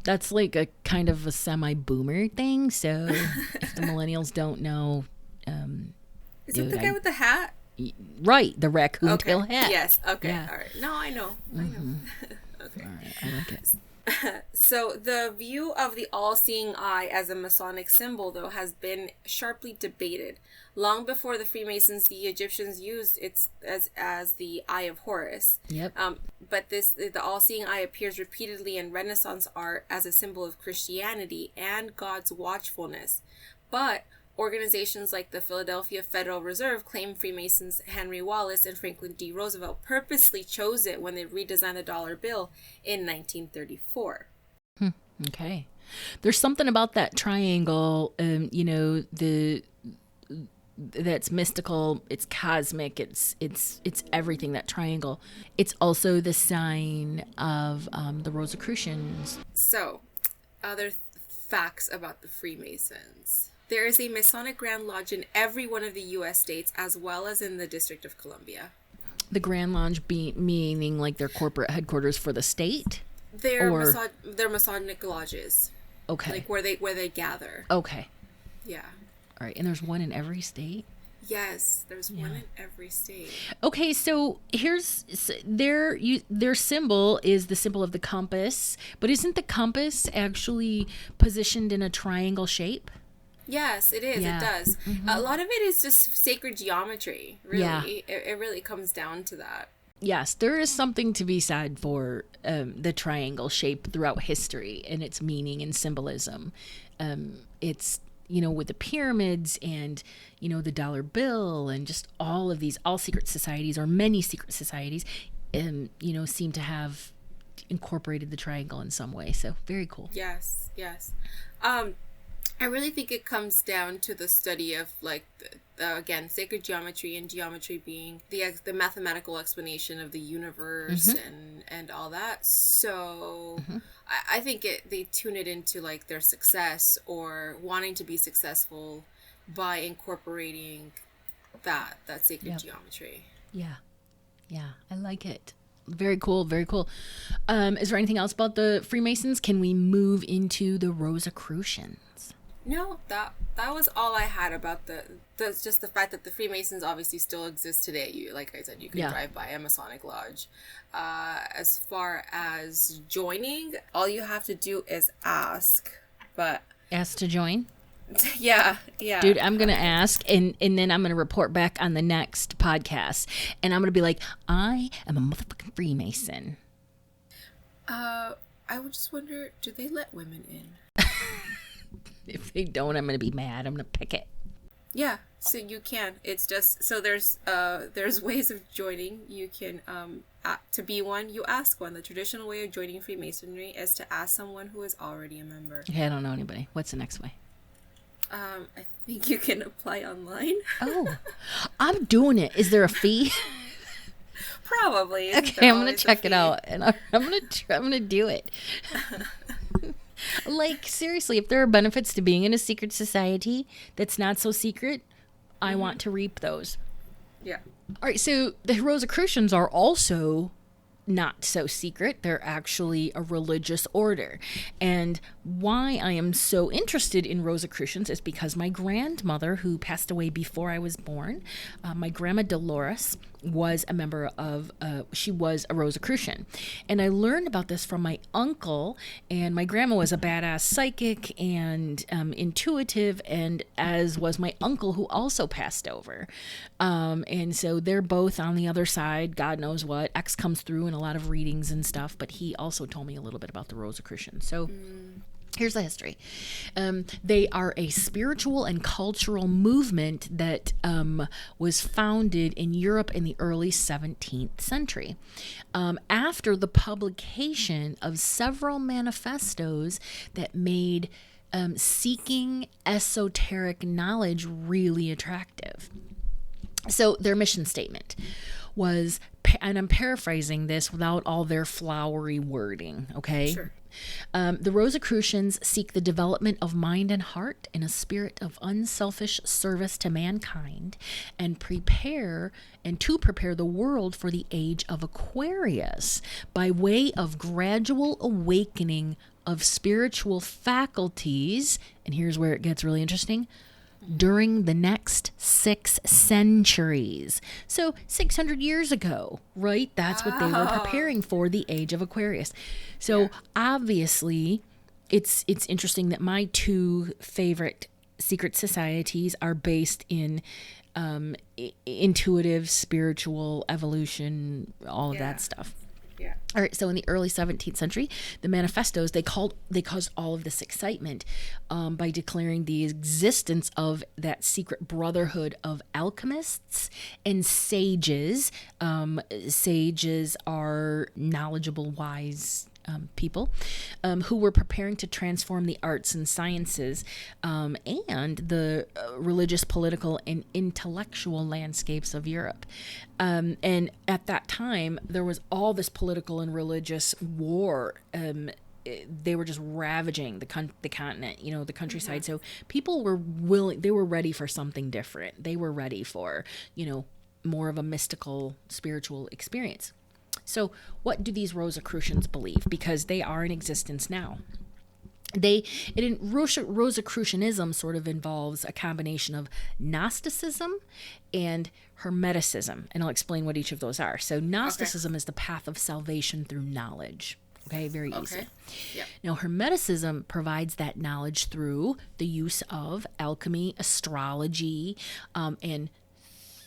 Speaker 1: That's like a kind of a semi-boomer thing, so if the millennials don't know...
Speaker 2: is it the guy with the hat?
Speaker 1: Right, the raccoon tail hat.
Speaker 2: Yes, okay,
Speaker 1: yeah.
Speaker 2: All right. No, I know. Okay.
Speaker 1: All right, I like it.
Speaker 2: So the view of the all-seeing eye as a Masonic symbol, though, has been sharply debated. Long before the Freemasons, the Egyptians used it as the Eye of Horus.
Speaker 1: Yep.
Speaker 2: But the all-seeing eye appears repeatedly in Renaissance art as a symbol of Christianity and God's watchfulness. But organizations like the Philadelphia Federal Reserve claim Freemasons Henry Wallace and Franklin D. Roosevelt purposely chose it when they redesigned the dollar bill in 1934.
Speaker 1: Okay. There's something about that triangle, that's mystical, it's cosmic, it's everything, that triangle. It's also the sign of the Rosicrucians.
Speaker 2: So, other facts about the Freemasons. There is a Masonic Grand Lodge in every one of the U.S. states, as well as in the District of Columbia.
Speaker 1: The Grand Lodge meaning like their corporate headquarters for the state?
Speaker 2: They're Masonic lodges.
Speaker 1: Okay.
Speaker 2: Like where they gather.
Speaker 1: Okay.
Speaker 2: Yeah.
Speaker 1: All right. And there's one in every state?
Speaker 2: Yes, there's one in every state.
Speaker 1: Okay, so here's their symbol is the symbol of the compass, but isn't the compass actually positioned in a triangle shape?
Speaker 2: Yes, it is. Yeah. It does. Mm-hmm. A lot of it is just sacred geometry, really. Yeah. It really comes down to that.
Speaker 1: Yes, there is something to be said for the triangle shape throughout history and its meaning and symbolism. It's, with the pyramids and, the dollar bill and just all of these, all secret societies or many secret societies, seem to have incorporated the triangle in some way. So very cool.
Speaker 2: Yes, yes. I really think it comes down to the study of, like, again, sacred geometry, and geometry being the mathematical explanation of the universe and all that. So I think they tune it into, like, their success or wanting to be successful by incorporating that sacred geometry.
Speaker 1: Yeah. Yeah, I like it. Very cool, very cool. Is there anything else about the Freemasons? Can we move into the Rosicrucians?
Speaker 2: No, that was all I had about just the fact that the Freemasons obviously still exist today. Like I said, you can drive by a Masonic lodge. As far as joining, all you have to do is ask. But
Speaker 1: ask to join?
Speaker 2: Yeah.
Speaker 1: Dude, I'm going to ask, and then I'm going to report back on the next podcast. And I'm going to be like, I am a motherfucking Freemason.
Speaker 2: I would just wonder, do they let women in?
Speaker 1: If they don't, I'm going to be mad. I'm going to pick it.
Speaker 2: Yeah, so you can. It's just, so there's ways of joining. You can, to be one, you ask one. The traditional way of joining Freemasonry is to ask someone who is already a member.
Speaker 1: Okay, I don't know anybody. What's the next way?
Speaker 2: I think you can apply online.
Speaker 1: Oh, I'm doing it. Is there a fee?
Speaker 2: Probably.
Speaker 1: Okay, I'm going to check it out, and I'm going to do it. Like, seriously, if there are benefits to being in a secret society that's not so secret, I want to reap those.
Speaker 2: Yeah.
Speaker 1: All right, so the Rosicrucians are also not so secret. They're actually a religious order. And why I am so interested in Rosicrucians is because my grandmother, who passed away before I was born, my grandma Dolores, was a member of, she was a Rosicrucian. And I learned about this from my uncle, and my grandma was a badass psychic and intuitive, and as was my uncle, who also passed over. And so they're both on the other side, God knows what. X comes through in a lot of readings and stuff, but he also told me a little bit about the Rosicrucians. So here's the history. They are a spiritual and cultural movement that was founded in Europe in the early 17th century. After the publication of several manifestos that made seeking esoteric knowledge really attractive. So their mission statement was, and I'm paraphrasing this without all their flowery wording, okay?
Speaker 2: Sure.
Speaker 1: The Rosicrucians seek the development of mind and heart in a spirit of unselfish service to mankind, and prepare the world for the age of Aquarius by way of gradual awakening of spiritual faculties. And here's where it gets really interesting. During the next 6 centuries. So 600 years ago, right? That's what they were preparing for, the age of Aquarius. So obviously, it's interesting that my 2 favorite secret societies are based in intuitive, spiritual, evolution, all of that stuff.
Speaker 2: Yeah.
Speaker 1: All right. So in the early 17th century, the manifestos, they caused all of this excitement by declaring the existence of that secret brotherhood of alchemists and sages. Sages are knowledgeable, wise people who were preparing to transform the arts and sciences and the religious, political, and intellectual landscapes of Europe. And at that time, there was all this political and religious war. They were just ravaging the continent, the countryside. So people were they were ready for something different. They were ready for, more of a mystical, spiritual experience. So what do these Rosicrucians believe? Because they are in existence now. Rosicrucianism sort of involves a combination of Gnosticism and Hermeticism, and I'll explain what each of those are. So Gnosticism is the path of salvation through knowledge. Okay, very easy.
Speaker 2: Yep.
Speaker 1: Now, Hermeticism provides that knowledge through the use of alchemy, astrology, and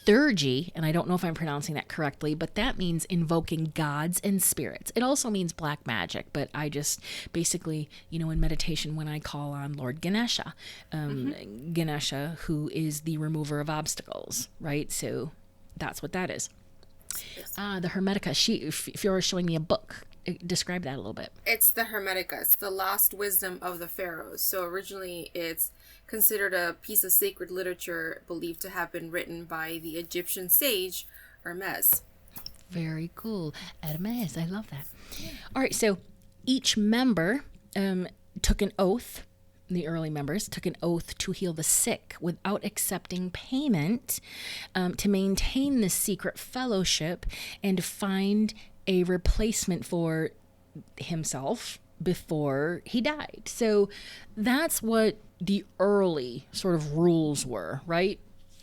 Speaker 1: theurgy, and I don't know if I'm pronouncing that correctly, but that means invoking gods and spirits. It also means black magic, but I just basically, in meditation, when I call on Lord Ganesha, Ganesha, who is the remover of obstacles, right? So that's what that is. The Hermetica. If you're showing me a book, describe that a little bit.
Speaker 2: It's the Hermetica. It's the lost wisdom of the Pharoahs. So originally it's considered a piece of sacred literature believed to have been written by the Egyptian sage Hermes.
Speaker 1: Very cool. Hermes, I love that. Yeah. All right, so each member took an oath. The early members took an oath to heal the sick without accepting payment, to maintain this secret fellowship and find a replacement for himself before he died. So that's what the early sort of rules were, right?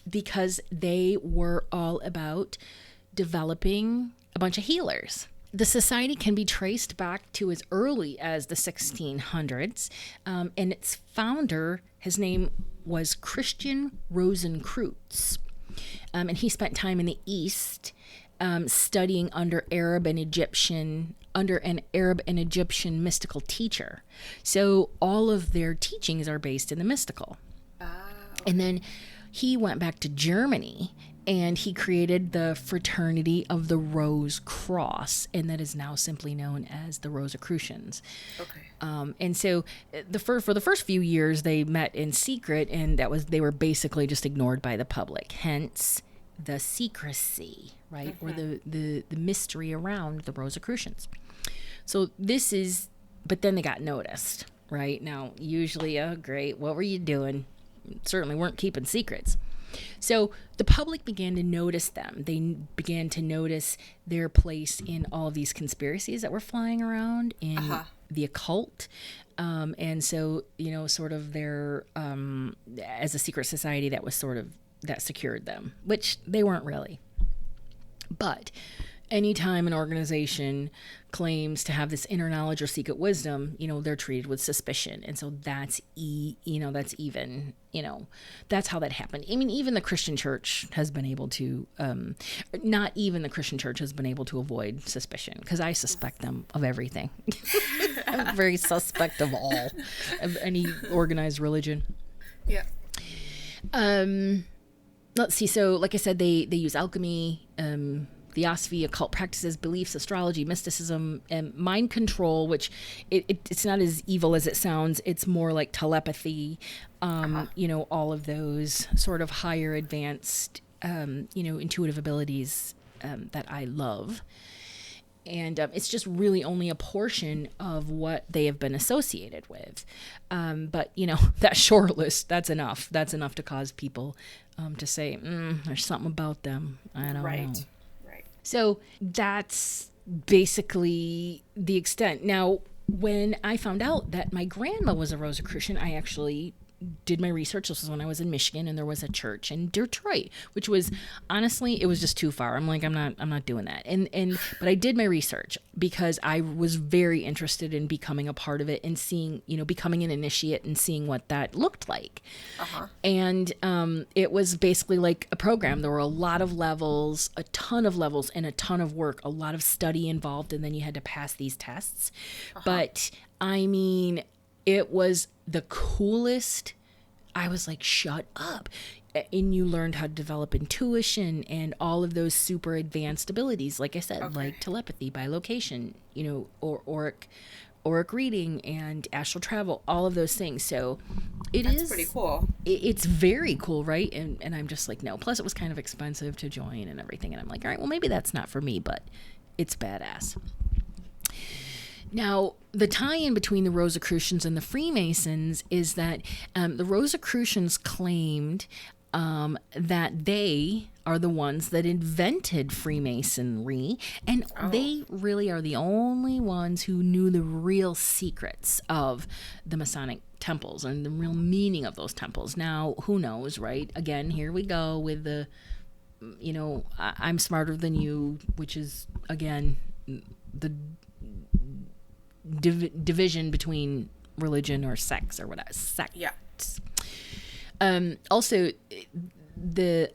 Speaker 1: Because they were all about developing a bunch of healers. The society can be traced back to as early as the 1600s, and its founder, his name was Christian Rosicrucians, and he spent time in the East studying under an Arab and Egyptian mystical teacher. So all of their teachings are based in the mystical. Okay. And then he went back to Germany and he created the Fraternity of the Rose Cross, and that is now simply known as the Rosicrucians. Okay. And so for the first few years they met in secret, and they were basically just ignored by the public. Hence the secrecy, right? Or the mystery around the Rosicrucians. So but then they got noticed, right? Now, usually, oh, great, what were you doing? Certainly weren't keeping secrets. So the public began to notice them. They began to notice their place in all of these conspiracies that were flying around in the occult. And so, sort of their, as a secret society that secured them, which they weren't really. But anytime an organization claims to have this inner knowledge or secret wisdom, they're treated with suspicion. And so that's that's how that happened. I mean, even the Christian church has been able to, not even the Christian church has been able to avoid suspicion, because I suspect them of everything. I'm very suspect of all, of any organized religion.
Speaker 2: Yeah.
Speaker 1: Let's see. So like I said, they use alchemy, theosophy, occult practices, beliefs, astrology, mysticism, and mind control, which it's not as evil as it sounds. It's more like telepathy, all of those sort of higher advanced, intuitive abilities that I love. And it's just really only a portion of what they have been associated with. But, that short list, that's enough. That's enough to cause people to say, there's something about them. I don't know. Right. So that's basically the extent. Now, when I found out that my grandma was a Rosicrucian, I actually did my research. This was when I was in Michigan, and there was a church in Detroit, which was, honestly, it was just too far. I'm like, I'm not doing that. But I did my research because I was very interested in becoming a part of it and seeing, becoming an initiate and seeing what that looked like. And it was basically like a program. There were a lot of levels, a ton of levels, and a ton of work, a lot of study involved, and then you had to pass these tests. But I mean, it was the coolest. I was like, shut up. And you learned how to develop intuition and all of those super advanced abilities, like I said, like telepathy, bilocation, or auric reading and astral travel, all of those things. So that's pretty cool. It's very cool, right? And I'm just like, no. Plus, it was kind of expensive to join and everything. And I'm like, all right, well, maybe that's not for me, but it's badass. Now, the tie-in between the Rosicrucians and the Freemasons is that the Rosicrucians claimed that they are the ones that invented Freemasonry, and they really are the only ones who knew the real secrets of the Masonic temples and the real meaning of those temples. Now, who knows, right? Again, here we go with the, I'm smarter than you, which is, again, the division between religion or sects or whatever. Sects. Yeah. Also, the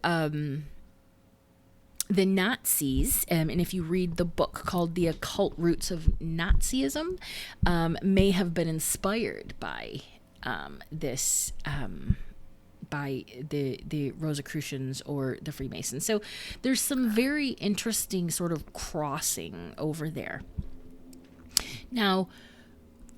Speaker 1: Nazis, and if you read the book called The Occult Roots of Nazism, may have been inspired by this, by the Rosicrucians or the Freemasons. So there's some very interesting sort of crossing over there. Now,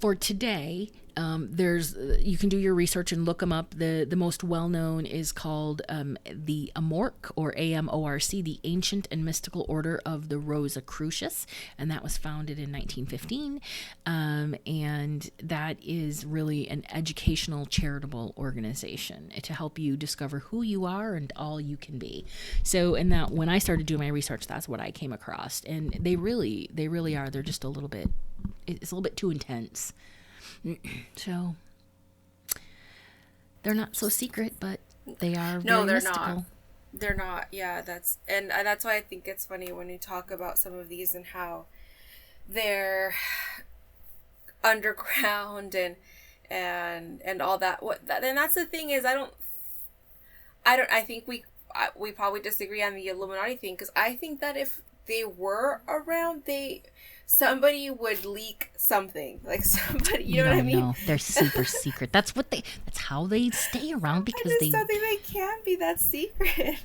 Speaker 1: for today, you can do your research and look them up. The most well-known is called the Amorc, or AMORC, the Ancient and Mystical Order of the Rosicrucians, and that was founded in 1915, and that is really an educational charitable organization to help you discover who you are and all you can be. So, and that when I started doing my research, that's what I came across, and they really are. They're just it's a little bit too intense. So they're not so secret, but they are very mystical.
Speaker 2: They're not. Yeah, that's why I think it's funny when you talk about some of these and how they're underground and all that. And that's the thing is, I think we probably disagree on the Illuminati thing, because I think that if they were around, somebody would leak something, like somebody, you know what I mean? No,
Speaker 1: they're super secret. That's how they stay around, because
Speaker 2: I just don't think they can be that secret.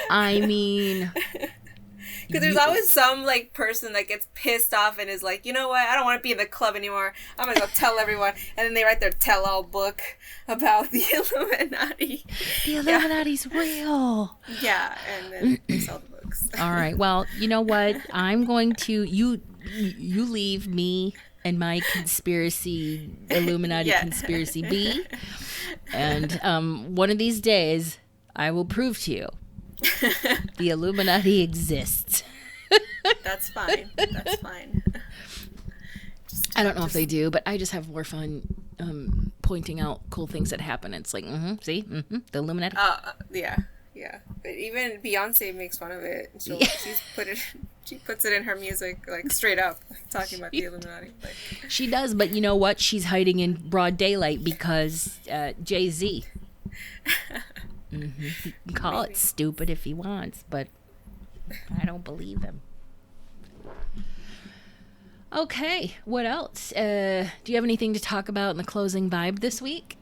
Speaker 1: I mean,
Speaker 2: because there's always some like person that gets pissed off and is like, you know what? I don't want to be in the club anymore. I'm gonna go tell everyone, and then they write their tell-all book about the Illuminati.
Speaker 1: The Illuminati's real.
Speaker 2: Yeah, and then they sell the books.
Speaker 1: All right. Well, you know what? I'm going to you leave me and my conspiracy Illuminati conspiracy be, and one of these days I will prove to you the Illuminati exists.
Speaker 2: That's fine.
Speaker 1: I don't know if they do, but I just have more fun pointing out cool things that happen. It's like, see, the Illuminati.
Speaker 2: Yeah. Yeah. But even Beyonce makes fun of it. She puts it in her music, like, straight up, like, talking about the Illuminati. Like.
Speaker 1: She does, but you know what? She's hiding in broad daylight because Jay-Z. He can call it stupid if he wants, but I don't believe him. Okay, what else? Do you have anything to talk about in the closing vibe this week?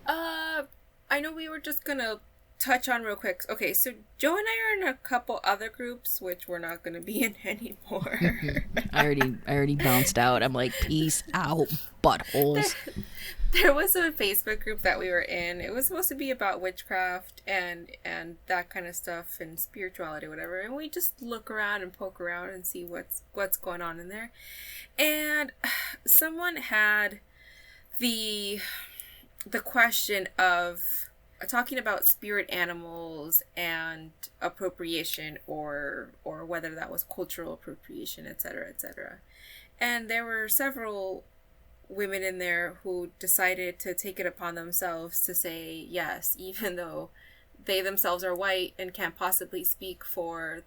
Speaker 2: I know we were just gonna touch on real quick. Okay, so Joe and I are in a couple other groups, which we're not gonna be in anymore.
Speaker 1: I already bounced out. I'm like, peace out, buttholes.
Speaker 2: There was a Facebook group that we were in. It was supposed to be about witchcraft and that kind of stuff and spirituality, whatever. And we just look around and poke around and see what's going on in there. And someone had the question of talking about spirit animals and appropriation or whether that was cultural appropriation, etc., etc. And there were several women in there who decided to take it upon themselves to say yes, even though they themselves are white and can't possibly speak for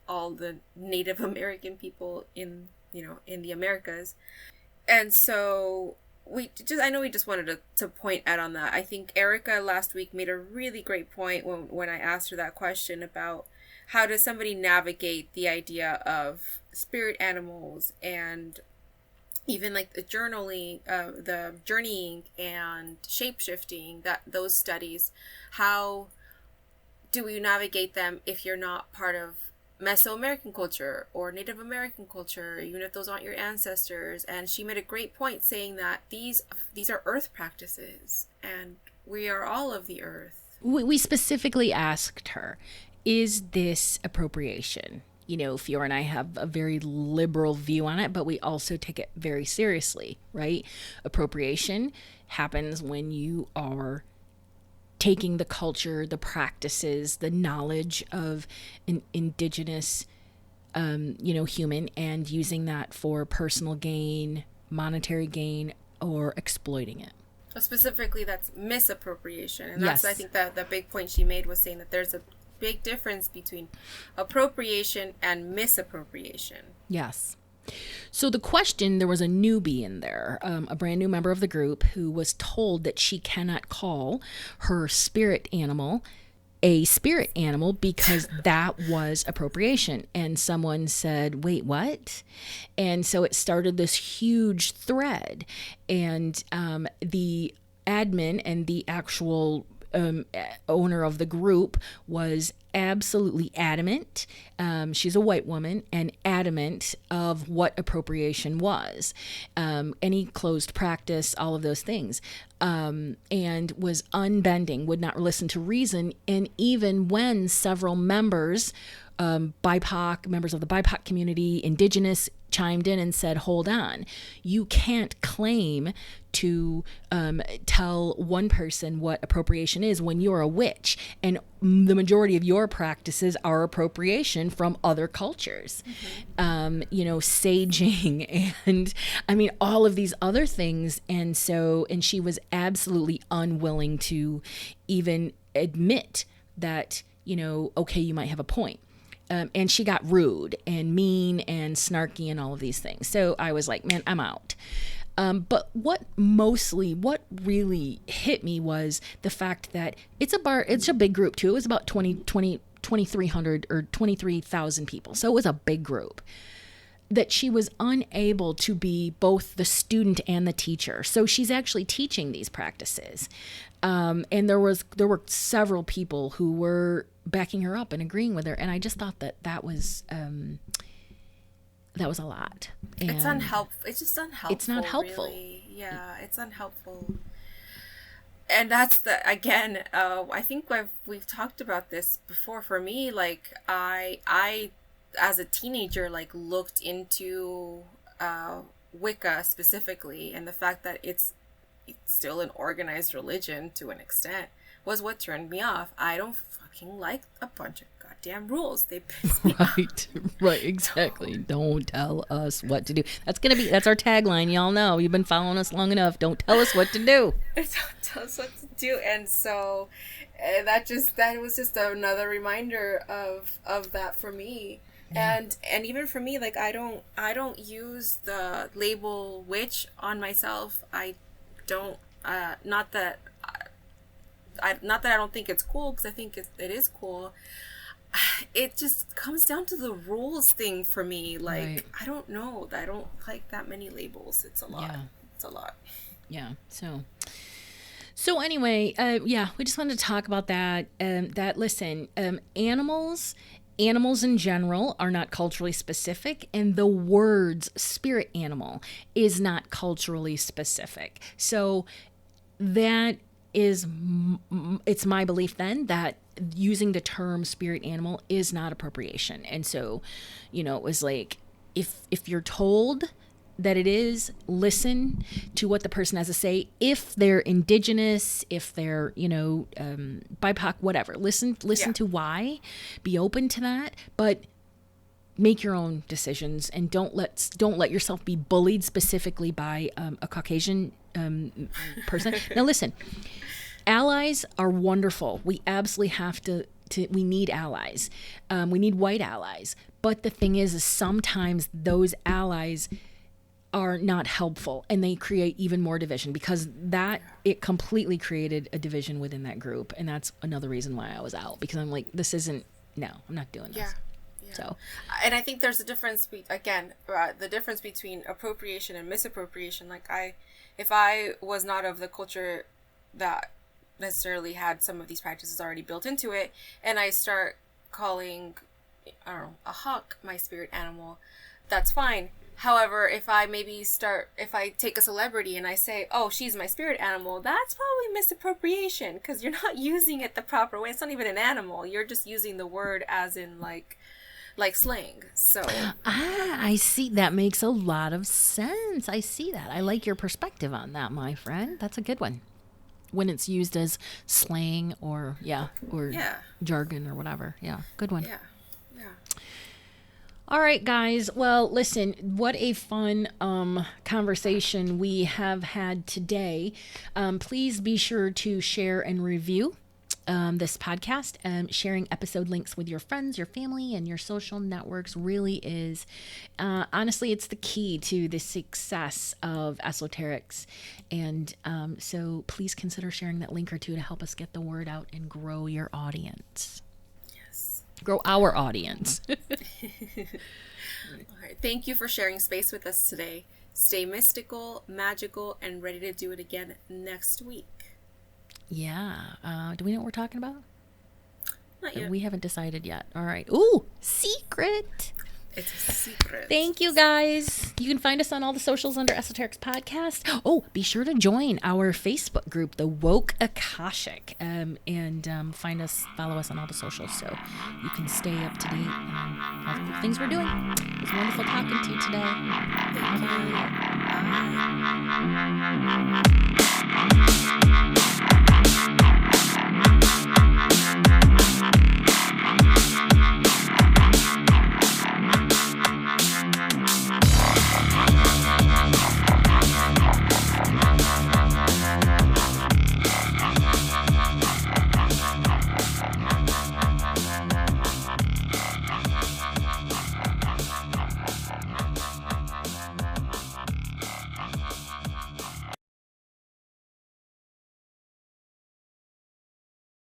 Speaker 2: all the Native American people in the Americas. And so I know we just wanted to point out on that. I think Erica last week made a really great point when I asked her that question about how does somebody navigate the idea of spirit animals and even like the journaling, the journeying and shape-shifting, those studies. How do we navigate them if you're not part of Mesoamerican culture or Native American culture, even if those aren't your ancestors? And she made a great point saying that these are earth practices and we are all of the earth.
Speaker 1: We specifically asked her, is this appropriation? You know, Fiora and I have a very liberal view on it, but we also take it very seriously, right? Appropriation happens when you are taking the culture, the practices, the knowledge of an indigenous, human and using that for personal gain, monetary gain, or exploiting it.
Speaker 2: Specifically, that's misappropriation. And that's,
Speaker 1: yes.
Speaker 2: I think, the big point she made was saying that there's a big difference between appropriation and misappropriation.
Speaker 1: Yes. So the question, there was a newbie in there, a brand new member of the group who was told that she cannot call her spirit animal a spirit animal because that was appropriation. And someone said, wait, what? And so it started this huge thread. And the admin and the actual owner of the group was absolutely adamant. She's a white woman and adamant of what appropriation was, any closed practice, all of those things, and was unbending, would not listen to reason. And even when several members, BIPOC, members of the BIPOC community, indigenous, chimed in and said, hold on, you can't claim to tell one person what appropriation is when you're a witch and the majority of your practices are appropriation from other cultures. Saging and all of these other things. And she was absolutely unwilling to even admit that, okay, you might have a point. And she got rude and mean and snarky and all of these things. So I was like, man, I'm out. But what really hit me was the fact that it's a big group too. It was about 2,300 or 23,000 people. So it was a big group. That she was unable to be both the student and the teacher. So she's actually teaching these practices. And there were several people who were backing her up and agreeing with her. And I just thought that was a lot. And
Speaker 2: it's unhelpful. It's just unhelpful.
Speaker 1: It's not helpful.
Speaker 2: Really. Yeah, it's unhelpful. And that's I think we've talked about this before. For me, like I as a teenager, like looked into Wicca specifically, and the fact that it's still an organized religion to an extent was what turned me off. I don't fucking like a bunch of goddamn goddamn rules. They piss me off.
Speaker 1: Right, exactly. Don't tell us what to do. That's our tagline. Y'all know. You've been following us long enough. Don't tell us what to do.
Speaker 2: Don't tell us what to do. And so that was just another reminder of that for me. Yeah. And even for me, like I don't use the label witch on myself. I don't not that I don't think it's cool, because I think it is cool. It just comes down to the rules thing for me. Like, right. I don't know. I don't like that many labels. It's a lot. Yeah. It's a lot.
Speaker 1: Yeah. So anyway, we just wanted to talk about that. Listen, animals in general are not culturally specific, and the words spirit animal is not culturally specific. So that is, it's my belief then that using the term spirit animal is not appropriation. And so, it was like, if you're told that it is, listen to what the person has to say. If they're indigenous, if they're, BIPOC, whatever, listen to why, be open to that, but make your own decisions, and don't let yourself be bullied specifically by a Caucasian person. Now listen, allies are wonderful. We absolutely have to we need allies. We need white allies. But the thing is sometimes those allies are not helpful, and they create even more division, because it completely created a division within that group. And that's another reason why I was out, because I'm like, I'm not doing this. Yeah. So,
Speaker 2: and I think there's a difference the difference between appropriation and misappropriation. Like if I was not of the culture that necessarily had some of these practices already built into it, and I start calling, I don't know, a hawk my spirit animal, that's fine. However, if I take a celebrity and I say, oh, she's my spirit animal, that's probably misappropriation, because you're not using it the proper way. It's not even an animal. You're just using the word as in like slang. So
Speaker 1: I see. That makes a lot of sense. I see that. I like your perspective on that, my friend. That's a good one. When it's used as slang or jargon or whatever. Yeah, good one.
Speaker 2: Yeah.
Speaker 1: All right, guys. Well, listen, what a fun conversation we have had today. Please be sure to share and review this podcast. Sharing episode links with your friends, your family, and your social networks really is, honestly, it's the key to the success of esoterics. And so please consider sharing that link or two to help us get the word out and grow your audience. Grow our audience.
Speaker 2: All right. Thank you for sharing space with us today. Stay mystical, magical, and ready to do it again next week.
Speaker 1: Yeah. Do we know what we're talking about?
Speaker 2: Not yet.
Speaker 1: We haven't decided yet. All right. Ooh, secret.
Speaker 2: It's a secret.
Speaker 1: Thank you, guys. You can find us on all the socials under Esoterics Podcast. Oh, be sure to join our Facebook group, the Woke Akashic, and follow us on all the socials so you can stay up to date on all the cool things we're doing. It was wonderful talking to you today.
Speaker 2: Thank you. Bye.